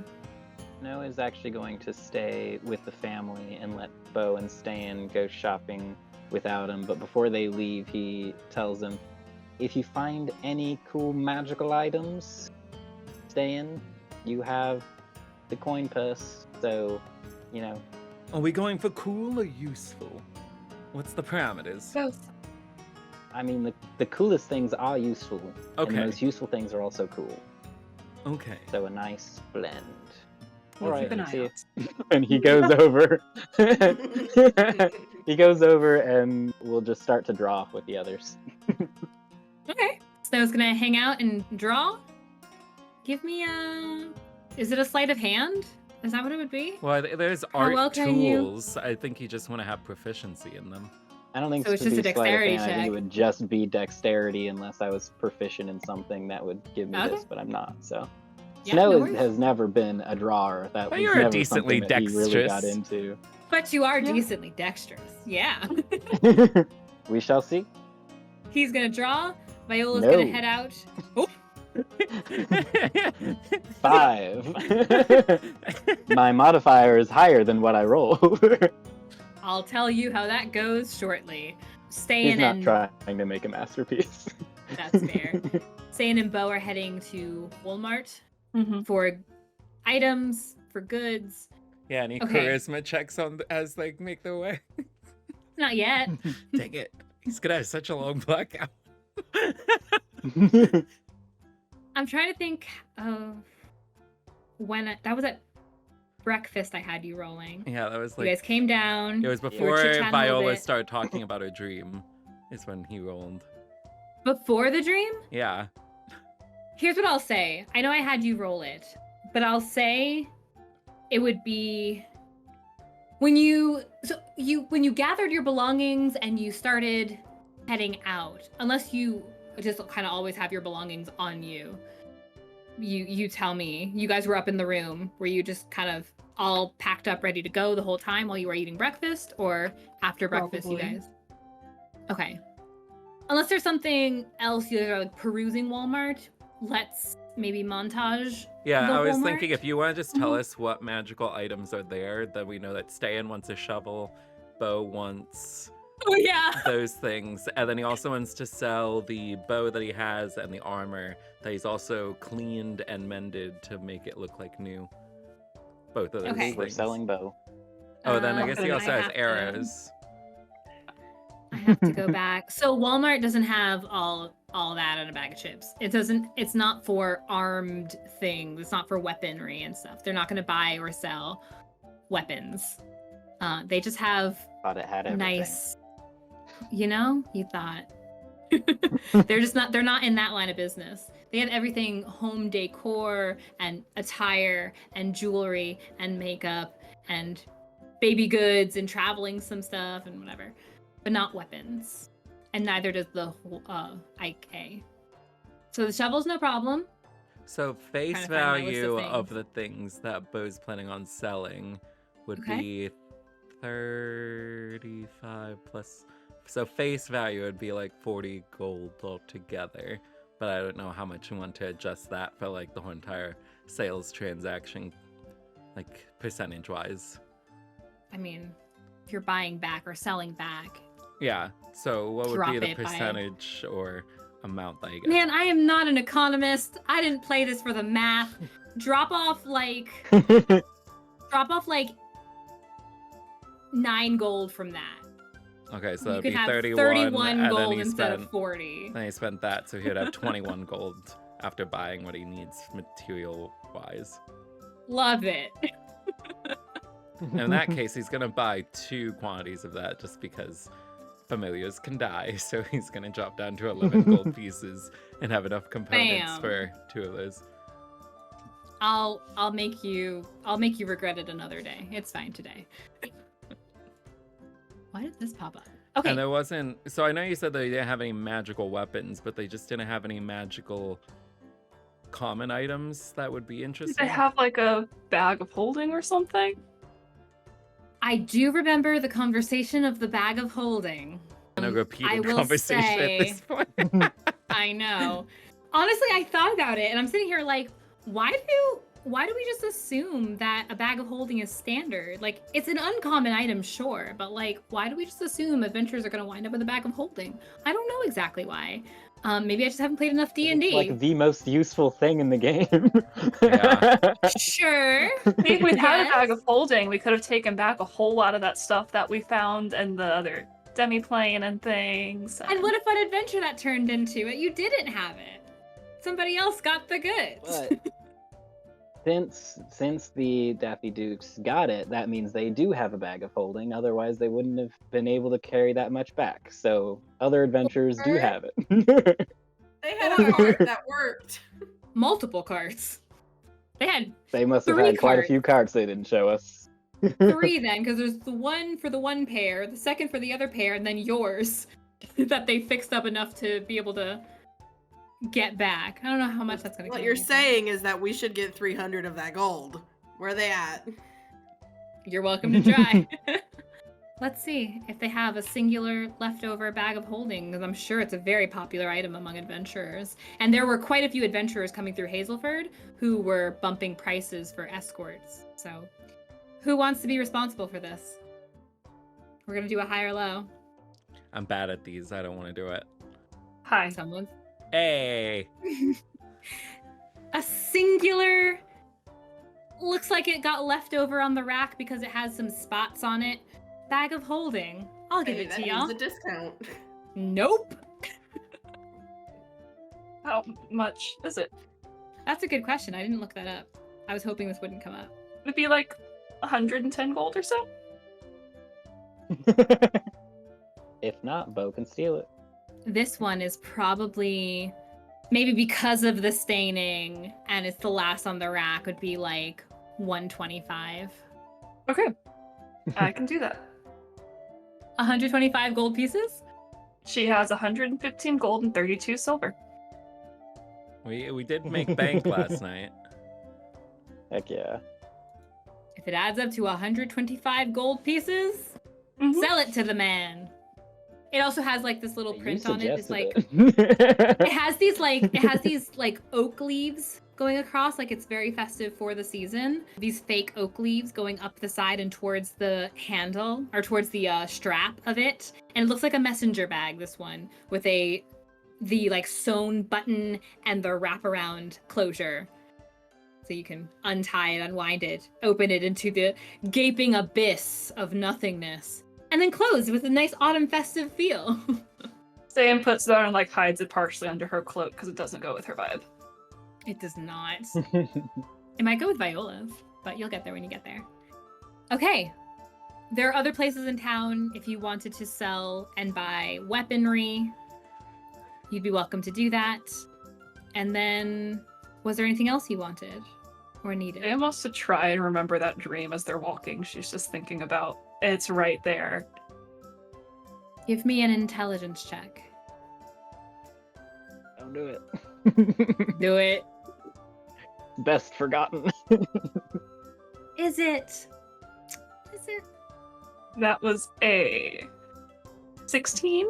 Noah is actually going to stay with the family and let Beau and Ste'yn go shopping without him. But before they leave, he tells them, if you find any cool magical items, Ste'yn, you have the coin purse. So, Are we going for cool or useful? What's the parameters? Both. I mean, the coolest things are useful. And Okay. the most useful things are also cool. Okay. So a nice blend. We'll keep an let's eye see out. it. And he goes over. He goes over and we'll just start to draw with the others. Okay. Snow's gonna hang out and draw. Give me a... Is it a sleight of hand? Is that what it would be? Well, there's How well art can you- tools. I think you just want to have proficiency in them. I don't think So it's to just a be sleight of dexterity hand, I think it check. would just be dexterity unless I was proficient in something that would give me Okay. this, but I'm not. So Yeah, Snow no worries. has never been a drawer. That But was you're never decently something that he really got dexterous. into. But you are Yeah. decently dexterous. Yeah. We shall see. He's gonna draw. Viola's No. gonna head out. Oh, 5. My modifier is higher than what I roll. I'll tell you how that goes shortly. He's Ste'yn not and trying to make a masterpiece. that's fair. Ste'yn and Beau are heading to Walmart for items, for goods. Yeah, any Okay. charisma checks on as they make their way? Not yet. Dang it. He's gonna have such a long blackout. I'm trying to think of when that was at breakfast I had you rolling. Yeah, that was You guys like came down. it was were before chit-chatting a little Viola bit. started talking about her dream. Is when he rolled. Before the dream? Yeah. Here's what I'll say. I know I had you roll it, but I'll say it would be when you gathered your belongings and you started heading out. Unless you just kind of always have your belongings on you. You tell me. You guys were up in the room. Were you just kind of all packed up, ready to go the whole time while you were eating breakfast, or after breakfast, you Probably. guys? Okay. Unless there's something else you guys are like perusing Walmart, let's maybe montage. Yeah, The I was Walmart? thinking if you want to just tell Mhm. us what magical items are there, then we know that Ste'yn wants a shovel, Beau wants Oh yeah. those things, and then he also wants to sell the bow that he has and the armor that he's also cleaned and mended to make it look like new. Both of those Okay. things. We're selling Beau. Oh, then I guess he then also I has have to- arrows. I have to go back. So Walmart doesn't have all that in a bag of chips. It doesn't. It's not for armed things. It's not for weaponry and stuff. They're not going to buy or sell weapons. They just have Thought it had everything. nice. You know, you thought. They're just not. They're not in that line of business. They have everything home decor and attire and jewelry and makeup and baby goods and traveling some stuff and whatever. But not weapons. And neither does the IK. So the shovel's no problem. So face Trying to find my list of value of things. the things that Beau's planning on selling would Okay. be 35 plus. So face value would be like 40 gold altogether. But I don't know how much you want to adjust that for like the whole entire sales transaction, like percentage wise. I mean, if you're buying back or selling back. Yeah. So what would Drop be the it by- percentage or amount that you get? Man, I am not an economist. I didn't play this for the math. Drop off like 9 gold from that. Okay, so You that'd could be have 31, and then gold he instead spent of 40. Then he spent that, so he would have 21 gold after buying what he needs material-wise. Love it. And in that case, he's gonna buy 2 quantities of that just because familiars can die. So he's gonna drop down to 11 gold pieces and have enough components Bam. for 2 of those. I'll make you regret it another day. It's fine today. Why did this pop up? Okay. And there wasn't. So I know you said they didn't have any magical weapons, but they just didn't have any magical common items that would be Did interesting. they have like a bag of holding or something? I do remember the conversation of the bag of holding. No I repeated will conversation say- at this point. I know. Honestly, I thought about it and I'm sitting here like, why do we just assume that a bag of holding is standard? Like, it's an uncommon item, sure, but like, why do we just assume adventurers are going to wind up with a bag of holding? I don't know exactly why. Maybe I just haven't played enough D&D. It's like the most useful thing in the game. Yeah. Sure. If we'd had a bag Yes. of holding, we could have taken back a whole lot of that stuff that we found in the other demi-plane and things. And what a fun adventure that turned into. You didn't have it. Somebody else got the goods. But since the Daffy Dukes got it, that means they do have a bag of holding. Otherwise, they wouldn't have been able to carry that much back. So other adventurers do have it. They had a heart that worked. multiple carts. They must have 3 had quite a carts. few carts they didn't show us. 3 then, because there's the one for the one pair, the second for the other pair, and then yours that they fixed up enough to be able to get back. I don't know how much that's going to What cost. you're saying is that we should get 300 of that gold. Where are they at? You're welcome to try. Let's see if they have a singular leftover bag of holding, because I'm sure it's a very popular item among adventurers. And there were quite a few adventurers coming through Hazelford who were bumping prices for escorts. So, who wants to be responsible for this? We're going to do a high or low. I'm bad at these. I don't want to do it. Hi. Someone. Hey! A singular. Looks like it got left over on the rack because it has some spots on it. Bag of holding. I'll give Hey, it that to means y'all. a discount. Nope. How much is it? That's a good question. I didn't look that up. I was hoping this wouldn't come up. It'd be like 110 gold or so. If not, Beau can steal it. This one is probably, maybe because of the staining and it's the last on the rack, would be like 125. Okay. I can do that. 125 gold pieces? She has 115 gold and 32 silver. We did make bank last night. Heck yeah. If it adds up to 125 gold pieces, Mhm. sell it to the man. It also has like this little You print on it. It's like suggested it has these like oak leaves going across, like it's very festive for the season. These fake oak leaves going up the side and towards the handle or towards the strap of it, and it looks like a messenger bag. This one with the like sewn button and the wraparound closure, so you can untie it, unwind it, open it into the gaping abyss of nothingness, and then close with a nice autumn festive feel. Ste'yn puts it on and like hides it partially under her cloak because it doesn't go with her vibe. It does not. It might go with Viola's, but you'll get there when you get there. Okay. There are other places in town if you wanted to sell and buy weaponry. You'd be welcome to do that. And then, was there anything else you wanted or needed? Ste'yn wants to try and remember that dream as they're walking. She's just thinking about it's right there. Give me an intelligence check. Don't do it. Do it. Best forgotten. Is it? That was a 16.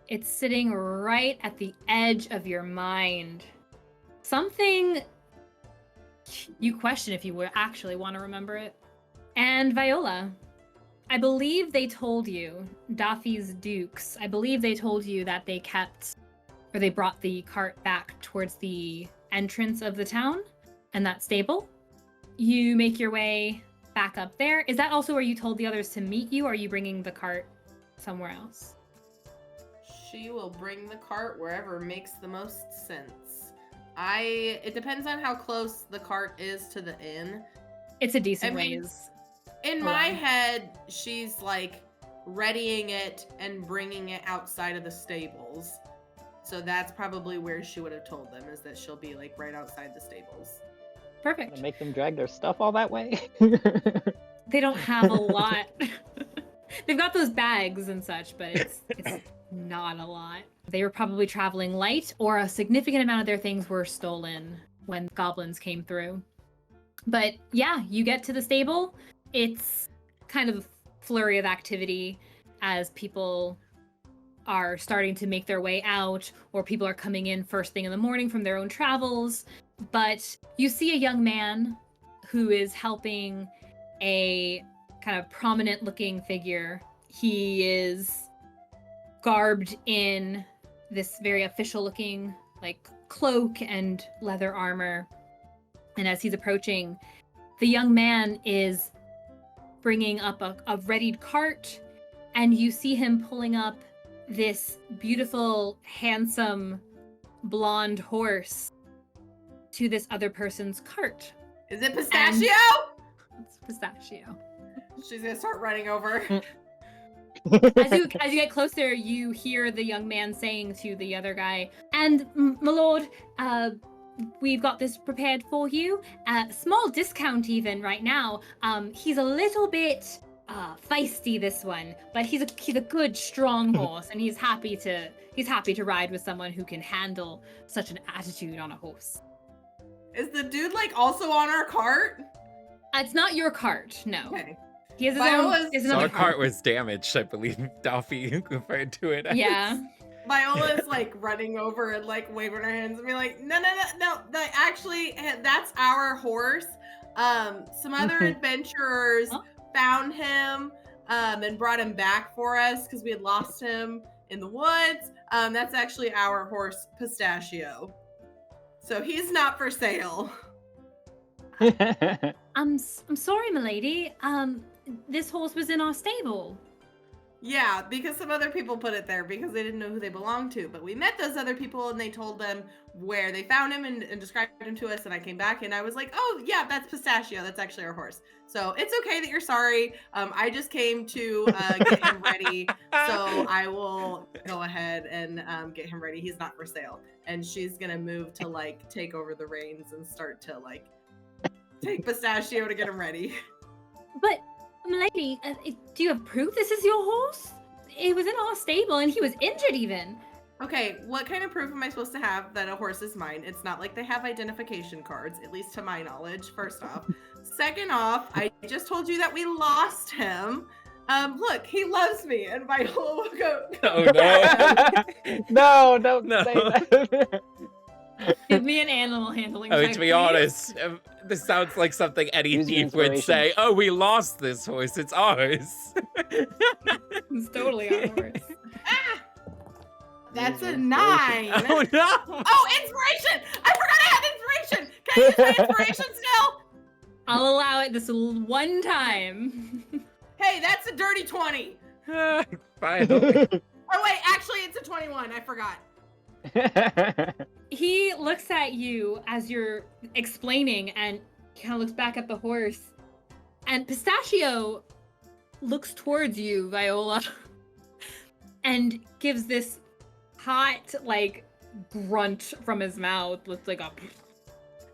It's sitting right at the edge of your mind. Something you question if you would actually want to remember it. And Viola, I believe they told you, Daffy's Dukes, I believe they told you that they kept, or they brought the cart back towards the entrance of the town and that stable. You make your way back up there. Is that also where you told the others to meet you, or are you bringing the cart somewhere else? She will bring the cart wherever makes the most sense. It depends on how close the cart is to the inn. It's a decent I mean, ways. In my head, she's like readying it and bringing it outside of the stables. So that's probably where she would have told them, is that she'll be like right outside the stables. Perfect. Gonna make them drag their stuff all that way? They don't have a lot. They've got those bags and such, but it's not a lot. They were probably traveling light, or a significant amount of their things were stolen when goblins came through. But yeah, you get to the stable. It's kind of a flurry of activity as people are starting to make their way out, or people are coming in first thing in the morning from their own travels. But you see a young man who is helping a kind of prominent looking figure. He is garbed in this very official looking like cloak and leather armor. And as he's approaching, the young man is bringing up a readied cart, and you see him pulling up this beautiful, handsome, blonde horse to this other person's cart. Is it Pistachio? It's Pistachio. She's gonna start running over. As you get closer, you hear the young man saying to the other guy, "And my lord, we've got this prepared for you. Small discount even right now. He's a little bit feisty, this one, but he's a good, strong horse, and he's happy to ride with someone who can handle such an attitude on a horse." Is the dude like also on our cart? It's not your cart, no. Okay. He has his Viola's- own. His So another our cart was damaged, I believe. Dolphy referred to it as. Yeah. Viola's like running over and like waving her hands and be like, no, actually, that's our horse. Some other adventurers found him and brought him back for us because we had lost him in the woods. That's actually our horse, Pistachio. So he's not for sale. I'm sorry, milady. This horse was in our stable. Yeah, because some other people put it there because they didn't know who they belonged to. But we met those other people and they told them where they found him and described him to us. And I came back and I was like, oh, yeah, that's Pistachio. That's actually our horse. So it's okay that you're sorry. I just came to get him ready. So I will go ahead and get him ready. He's not for sale. And she's going to move to like take over the reins and start to like take Pistachio to get him ready. But, milady, do you have proof this is your horse? It was in our stable and he was injured even. Okay, what kind of proof am I supposed to have that a horse is mine? It's not like they have identification cards, at least to my knowledge, first off. Second off, I just told you that we lost him. Look, he loves me, and Viola will go. Oh no. No, don't No. say that. Give me an animal handling I mean, check, to be please. honest, this sounds like something any Use your thief would inspiration. say. Oh, we lost this horse. It's ours. It's totally our horse. That's Use a your 9. Oh no. Oh, inspiration! I forgot I had inspiration! Can I use my inspiration still? I'll allow it this one time. Hey, that's a dirty 20. Finally. Oh, wait, actually, it's a 21. I forgot. He looks at you as you're explaining and kind of looks back at the horse. And Pistachio looks towards you, Viola, and gives this hot, like, grunt from his mouth with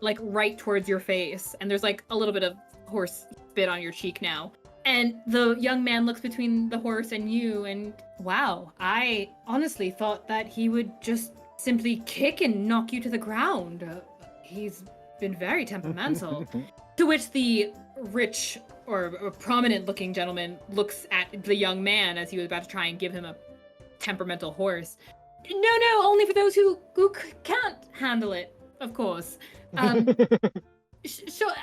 like right towards your face. And there's like a little bit of horse spit on your cheek now. And the young man looks between the horse and you and, wow, I honestly thought that he would just simply kick and knock you to the ground. He's been very temperamental. To which the rich or prominent looking gentleman looks at the young man as he was about to try and give him a temperamental horse. No, only for those who can't handle it, of course. Sure,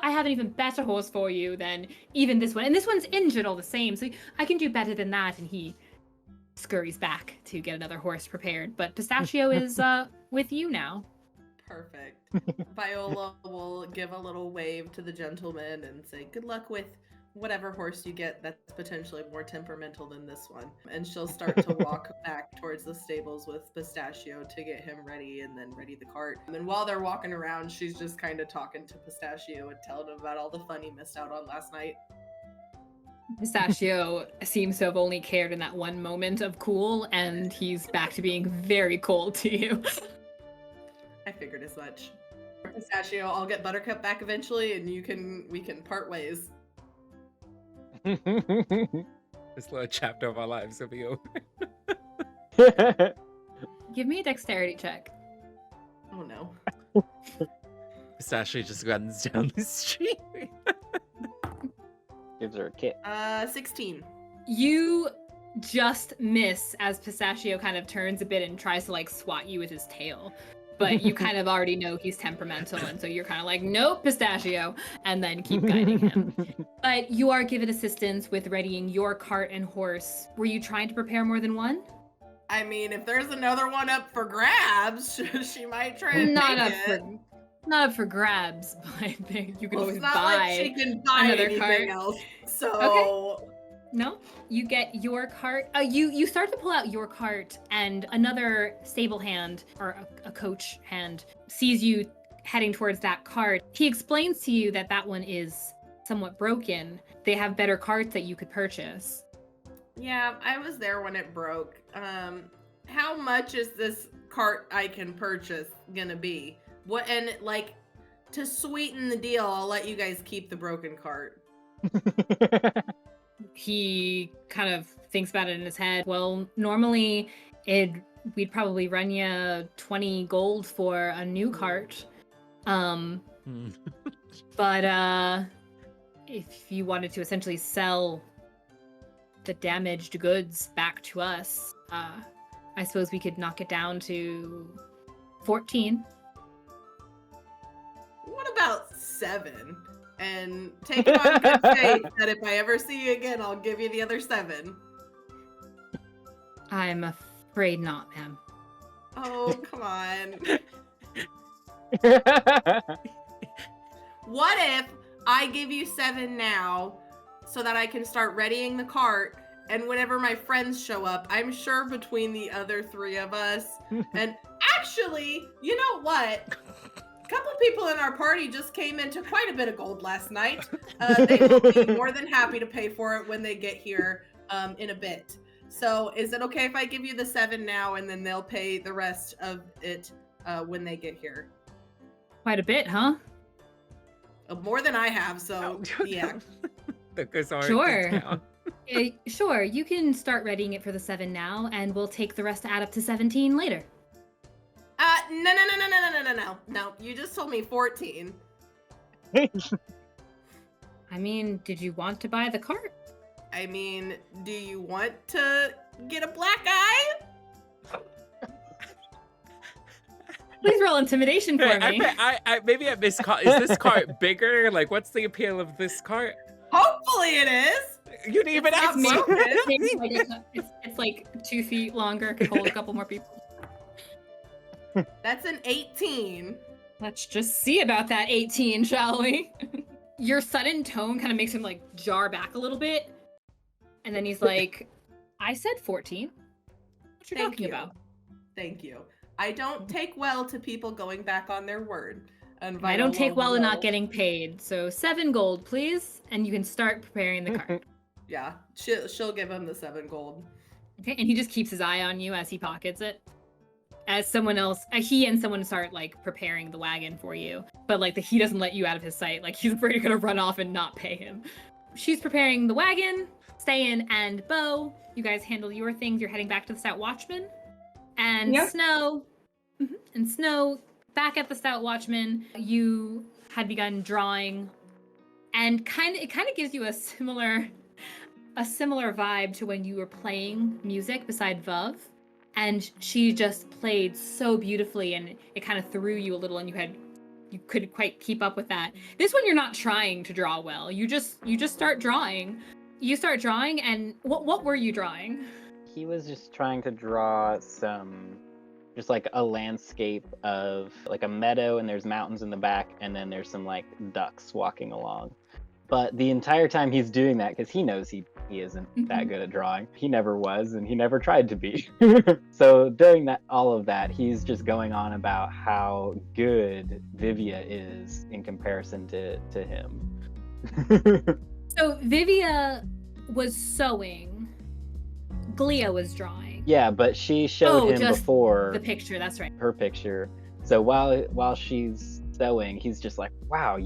I have an even better horse for you than even this one. And this one's injured all the same, so I can do better than that. And he scurries back to get another horse prepared. But Pistachio is with you now. Perfect. Viola will give a little wave to the gentleman and say, good luck with whatever horse you get that's potentially more temperamental than this one. And she'll start to walk back towards the stables with Pistachio to get him ready and then ready the cart. And while they're walking around, she's just kind of talking to Pistachio and telling him about all the fun he missed out on last night. Pistachio seems to have only cared in that one moment of cool, and he's back to being very cold to you. I figured as much. Pistachio, I'll get Buttercup back eventually and we can part ways. This little chapter of our lives will be over. Give me a dexterity check. Oh no. Pistachio just runs down the street. Gives her a kick. 16. You just miss as Pistachio kind of turns a bit and tries to like swat you with his tail. But you kind of already know he's temperamental, and so you're kind of like, nope, Pistachio, and then keep guiding him. But you are given assistance with readying your cart and horse. Were you trying to prepare more than one? I mean, if there's another one up for grabs, she might try and Not take up it. Not up for grabs, but you can Well, always it's not buy. like she can buy another anything cart. else. So No, you get your cart. You start to pull out your cart, and another stable hand or a coach hand sees you heading towards that cart. He explains to you that that one is somewhat broken. They have better carts that you could purchase. Yeah, I was there when it broke. How much is this cart I can purchase gonna be? What, and like, to sweeten the deal, I'll let you guys keep the broken cart. He kind of thinks about it in his head. Well, normally we'd probably run you 20 gold for a new cart. But if you wanted to essentially sell the damaged goods back to us, I suppose we could knock it down to 14. What about 7? And take it on good faith that if I ever see you again, I'll give you the other 7. I'm afraid not, ma'am. Oh, come on. What if I give you 7 now so that I can start readying the cart, and whenever my friends show up, I'm sure between the other 3 of us, and actually, you know what? A couple people in our party just came into quite a bit of gold last night. They will be more than happy to pay for it when they get here in a bit. So is it okay if I give you the 7 now and then they'll pay the rest of it when they get here? Quite a bit, huh? More than I have, so yeah. Sure. Sure, you can start readying it for the 7 now, and we'll take the rest to add up to 17 later. No. You just told me 14. I mean, did you want to buy the cart? I mean, do you want to get a black eye? Please roll intimidation for me. Maybe I missed. Is this cart bigger? Like, what's the appeal of this cart? Hopefully it is. You didn't even ask me. It's like 2 feet longer. Could hold a couple more people. That's an 18. Let's just see about that 18, shall we? Your sudden tone kind of makes him like jar back a little bit. And then he's like, I said 14. What you talking about? Thank you. I don't take well to people going back on their word. And I don't take well to not getting paid. So 7 gold, please. And you can start preparing the cart. Yeah, she'll give him the 7 gold. Okay, and he just keeps his eye on you as he pockets it. As someone else, he and someone start like preparing the wagon for you. But like he doesn't let you out of his sight. Like he's afraid you're gonna run off and not pay him. She's preparing the wagon. Ste'yn and Beau, you guys handle your things. You're heading back to the Stout Watchman. And Yep. Snow, back at the Stout Watchman, you had begun drawing, and it kind of gives you a similar vibe to when you were playing music beside Vav, and she just played so beautifully, and it kind of threw you a little, and you couldn't quite keep up with that. This one, you're not trying to draw well. You just start drawing. You start drawing, and what were you drawing? He was just trying to draw just like a landscape of like a meadow, and there's mountains in the back, and then there's some like ducks walking along. But the entire time he's doing that, because he knows he isn't that good at drawing. He never was, and he never tried to be. So during all of that, he's just going on about how good Vivia is in comparison to him. So Vivia was sewing. Glia was drawing. Yeah, but she showed him just before the picture. That's right. her picture. So while she's sewing, he's just like, "Wow,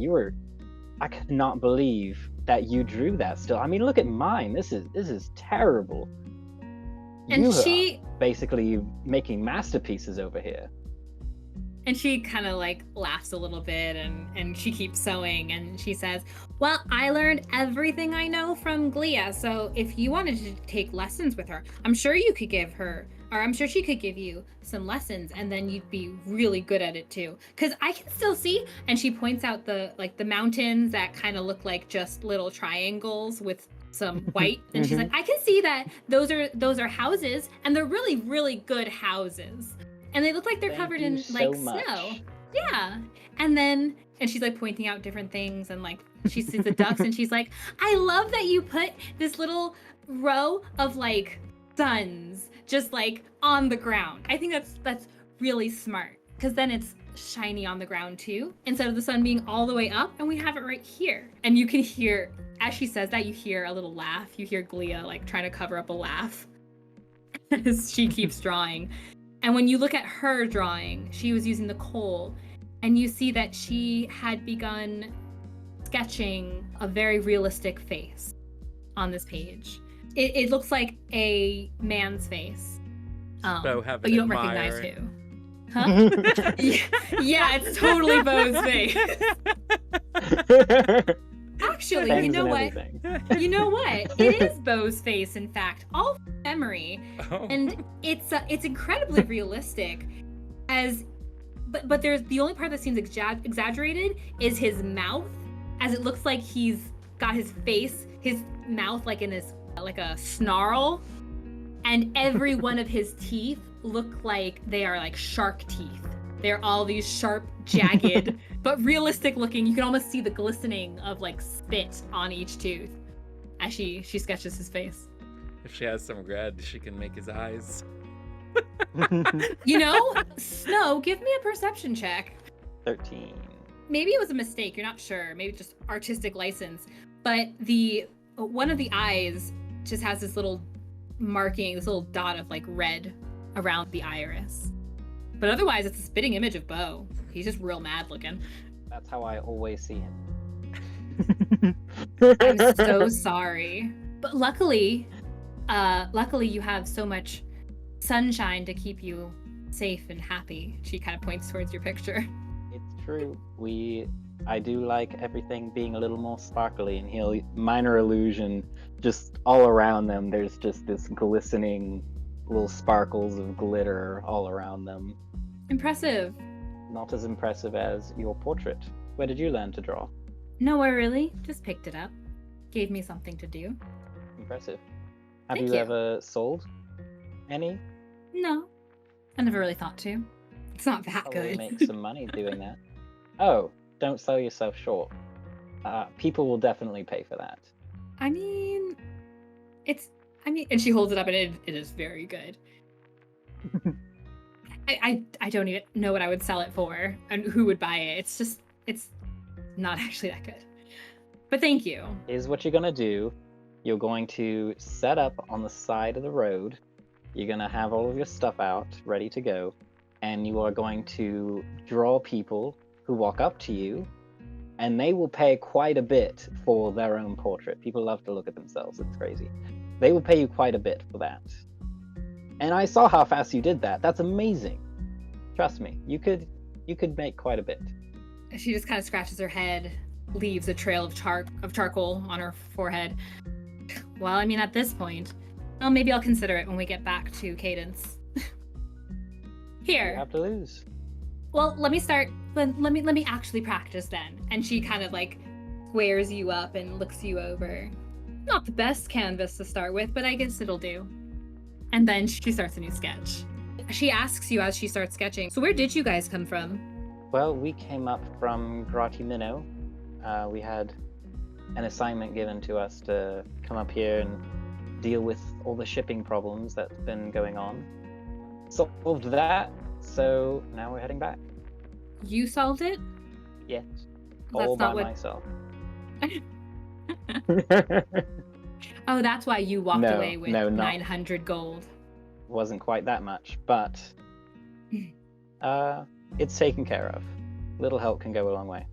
I could not believe that you drew that still. I mean, look at mine. This is terrible." And she basically making masterpieces over here. And she kind of like laughs a little bit, and she keeps sewing, and she says, well, I learned everything I know from Glia, so if you wanted to take lessons with her, I'm sure she could give you some lessons, and then you'd be really good at it too. Because I can still see, and she points out the mountains that kind of look like just little triangles with some white, and she's like, I can see that those are houses, and they're really, really good houses. And they look like they're covered in like snow. Yeah. And she's like pointing out different things, and like she sees the ducks, and she's like, I love that you put this little row of like suns just like on the ground. I think that's really smart, because then it's shiny on the ground too, instead of the sun being all the way up, and we have it right here. And you can hear as she says that, you hear a little laugh. You hear Glia like trying to cover up a laugh as she keeps drawing. And when you look at her drawing, she was using the coal, and you see that she had begun sketching a very realistic face on this page. It looks like a man's face, Beau have but an you don't recognize admirer. who. Huh? Yeah, it's totally Beau's face. Actually, Fangs you know and what? everything. You know what? It is Beau's face, in fact, all from memory, Oh. and it's incredibly realistic. But there's the only part that seems exaggerated is his mouth, as it looks like he's got his mouth like in this like a snarl, and every one of his teeth look like they are like shark teeth. They're all these sharp, jagged, but realistic looking. You can almost see the glistening of like spit on each tooth as she sketches his face. If she has some red, she can make his eyes. You know, Snow, give me a perception check. 13. Maybe it was a mistake, you're not sure. Maybe just artistic license. But one of the eyes just has this little marking, this little dot of like red around the iris. But otherwise, it's a spitting image of Beau. He's just real mad looking. That's how I always see him. I'm so sorry. But luckily you have so much sunshine to keep you safe and happy. She kind of points towards your picture. It's true. I do like everything being a little more sparkly, and minor illusion, just all around them. There's just this glistening little sparkles of glitter all around them. Impressive. Not as impressive as your portrait. Where did you learn to draw? Nowhere really. Just picked it up. Gave me something to do. Impressive. Have Thank you you. ever sold any? No. I never really thought to. It's not that Probably good. make some money doing that. Oh, don't sell yourself short. People will definitely pay for that. And she holds it up, and it is very good. I don't even know what I would sell it for and who would buy it. It's not actually that good. But thank you. Here's what you're gonna do. You're going to set up on the side of the road. You're gonna have all of your stuff out, ready to go, and you are going to draw people who walk up to you, and they will pay quite a bit for their own portrait. People love to look at themselves. It's crazy. They will pay you quite a bit for that. And I saw how fast you did that. That's amazing. Trust me, you could make quite a bit. She just kind of scratches her head, leaves a trail of charcoal on her forehead. Well, I mean, at this point, well, maybe I'll consider it when we get back to Cadence. You Here. have to lose. Well, let me start. Let me actually practice then. And she kind of like squares you up and looks you over. Not the best canvas to start with, but I guess it'll do. And then she starts a new sketch. She asks you as she starts sketching, so where did you guys come from? Well, we came up from Gratimino. We had an assignment given to us to come up here and deal with all the shipping problems that's been going on. Solved that, so now we're heading back. You solved it? Yes, That's all by not what- myself. Oh, that's why you walked No, away with no, not- 900 gold. Wasn't quite that much, but it's taken care of. Little help can go a long way.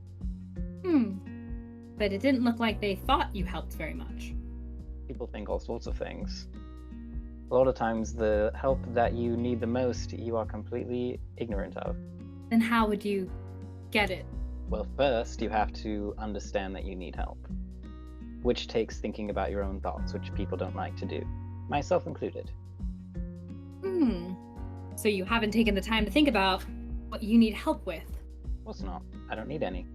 But it didn't look like they thought you helped very much. People think all sorts of things. A lot of times the help that you need the most, you are completely ignorant of. Then how would you get it? Well, first you have to understand that you need help, which takes thinking about your own thoughts, which people don't like to do, myself included. So you haven't taken the time to think about what you need help with. Of course not. I don't need any.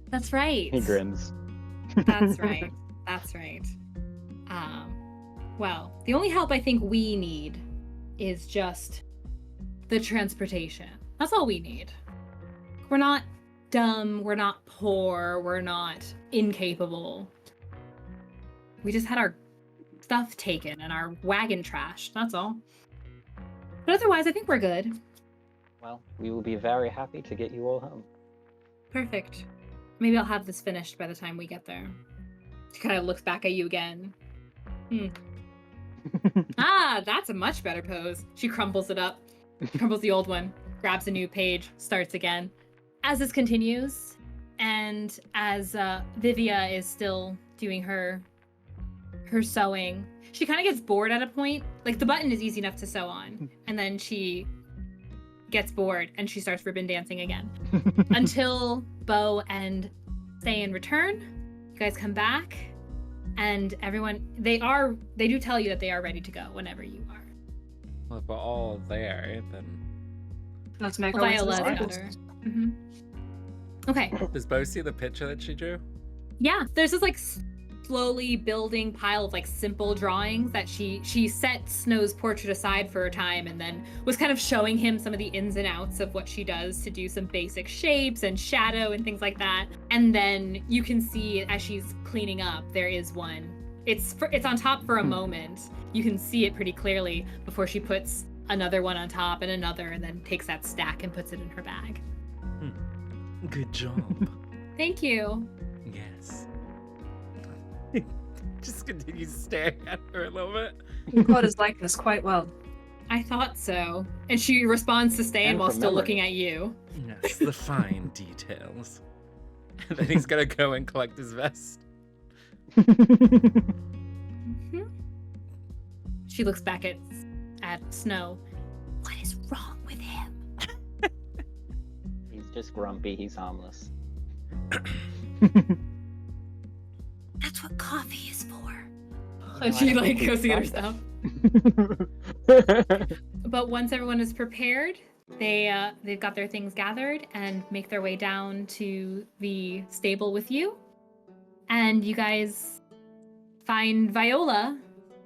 That's right. He grins. That's right. That's right. Well, the only help I think we need is just the transportation. That's all we need. We're not dumb, we're not poor, we're not incapable. We just had our stuff taken and our wagon trashed, that's all. But otherwise, I think we're good. Well, we will be very happy to get you all home. Perfect. Maybe I'll have this finished by the time we get there. She kind of looks back at you again. That's a much better pose. She crumbles it up, crumbles the old one, grabs a new page, starts again. As this continues, and as Vivia is still doing her sewing, she kind of gets bored at a point. Like, the button is easy enough to sew on, and then she gets bored and she starts ribbon dancing again. Until Beau and Ste'yn return. You guys come back, and everyone, they do tell you that they are ready to go whenever you are. Well, if we're all there, then... Let's make our way to the Viola is stables. better. Okay. Does Beau see the picture that she drew? Yeah, there's this like slowly building pile of like simple drawings that she set Snow's portrait aside for a time, and then was kind of showing him some of the ins and outs of what she does to do some basic shapes and shadow and things like that. And then you can see as she's cleaning up, there is one. It's on top for a moment. You can see it pretty clearly before she puts another one on top and another, and then takes that stack and puts it in her bag. Good job. Thank you. Yes. Just continue staring at her a little bit. You caught his likeness quite well. I thought so. And she responds to Ste'yn And while from still memory. looking at you. Yes, the fine details. And then he's gonna go and collect his vest. She looks back at Snow. What is wrong with him? He's just grumpy. He's harmless. That's what coffee is for. Oh, And I she don't like think goes to we get her tried stuff. But once everyone is prepared, they've got their things gathered and make their way down to the stable with you. And you guys find Viola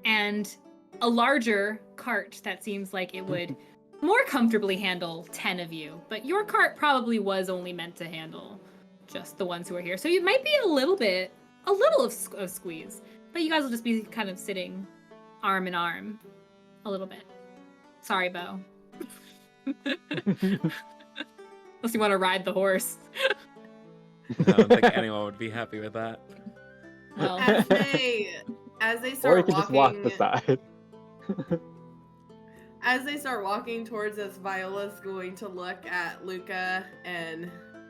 and a larger cart that seems like it would more comfortably handle 10 of you. But your cart probably was only meant to handle just the ones who are here. So it might be a little of squeeze. But you guys will just be kind of sitting arm in arm a little bit. Sorry, Beau. Unless you want to ride the horse. I don't think anyone would be happy with that. Well, As they Or start you could just walk beside. as they start walking towards us, Viola's going to look at Luca and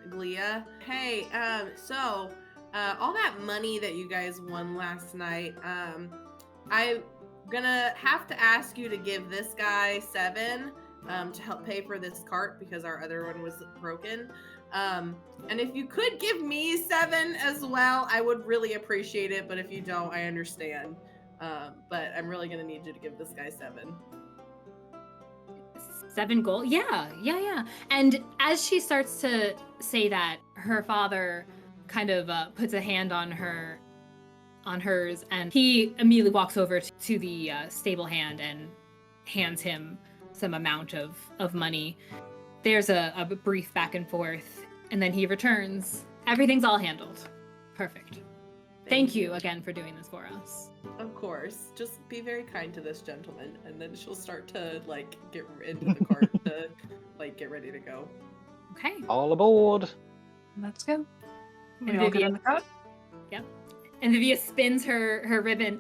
Glia. Hey, so all that money that you guys won last night, I'm gonna have to ask you to give this guy 7 to help pay for this cart because our other one was broken. And if you could give me 7 as well, I would really appreciate it. But if you don't, I understand. But I'm really gonna need you to give this guy 7. 7 gold? Yeah. And as she starts to say that, her father kind of puts a hand on hers, and he immediately walks over to the stable hand and hands him some amount of money. There's a brief back and forth, and then he returns. Everything's all handled. Perfect. Thank you again for doing this for us. Of course. Just be very kind to this gentleman, and then she'll start to like get into the cart to like get ready to go. Okay. All aboard. Let's go. And We all get Vivia- in the cart. And Vivia spins her ribbon.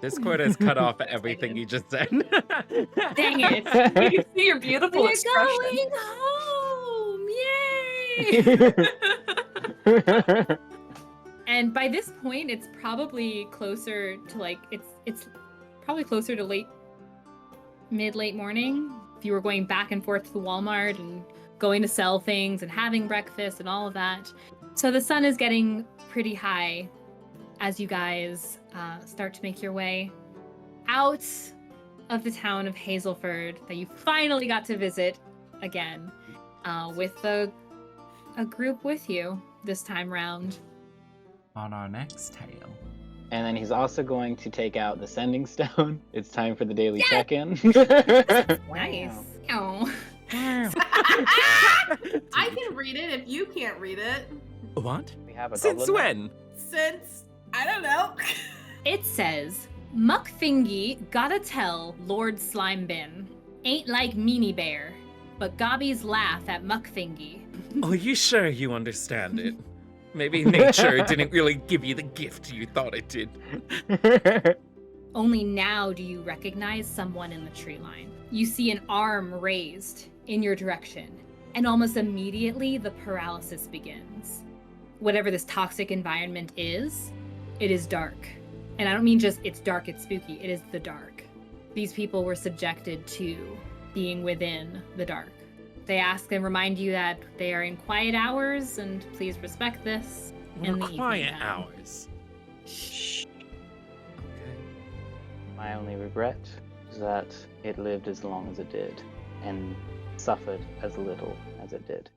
Discord has cut off everything you just said. Dang it. You can see your beautiful We're expression. going home! Yay! And by this point, it's probably closer to like it's probably closer to late morning. If you were going back and forth to the Walmart and going to sell things and having breakfast and all of that. So the sun is getting pretty high as you guys start to make your way out of the town of Hazelford that you finally got to visit again with a group with you this time round. On our next tale. And then he's also going to take out the sending stone. It's time for the daily Yeah. check-in. Nice. Oh. I can read it if you can't read it. What? We have a Since goblin. when? Since I don't know. It says, Muckfingy gotta tell Lord Slimebin. Ain't like Meanie Bear, but Gobbies laugh at Muckfingy. Are you sure you understand it? Maybe nature didn't really give you the gift you thought it did. Only now do you recognize someone in the tree line. You see an arm raised in your direction, and almost immediately the paralysis begins. Whatever this toxic environment is, it is dark. And I don't mean just it's dark, it's spooky, it is the dark. These people were subjected to being within the dark. They ask and remind you that they are in quiet hours, and please respect this. In the quiet evening time. hours. Shh. Okay. My only regret is that it lived as long as it did, and suffered as little as it did.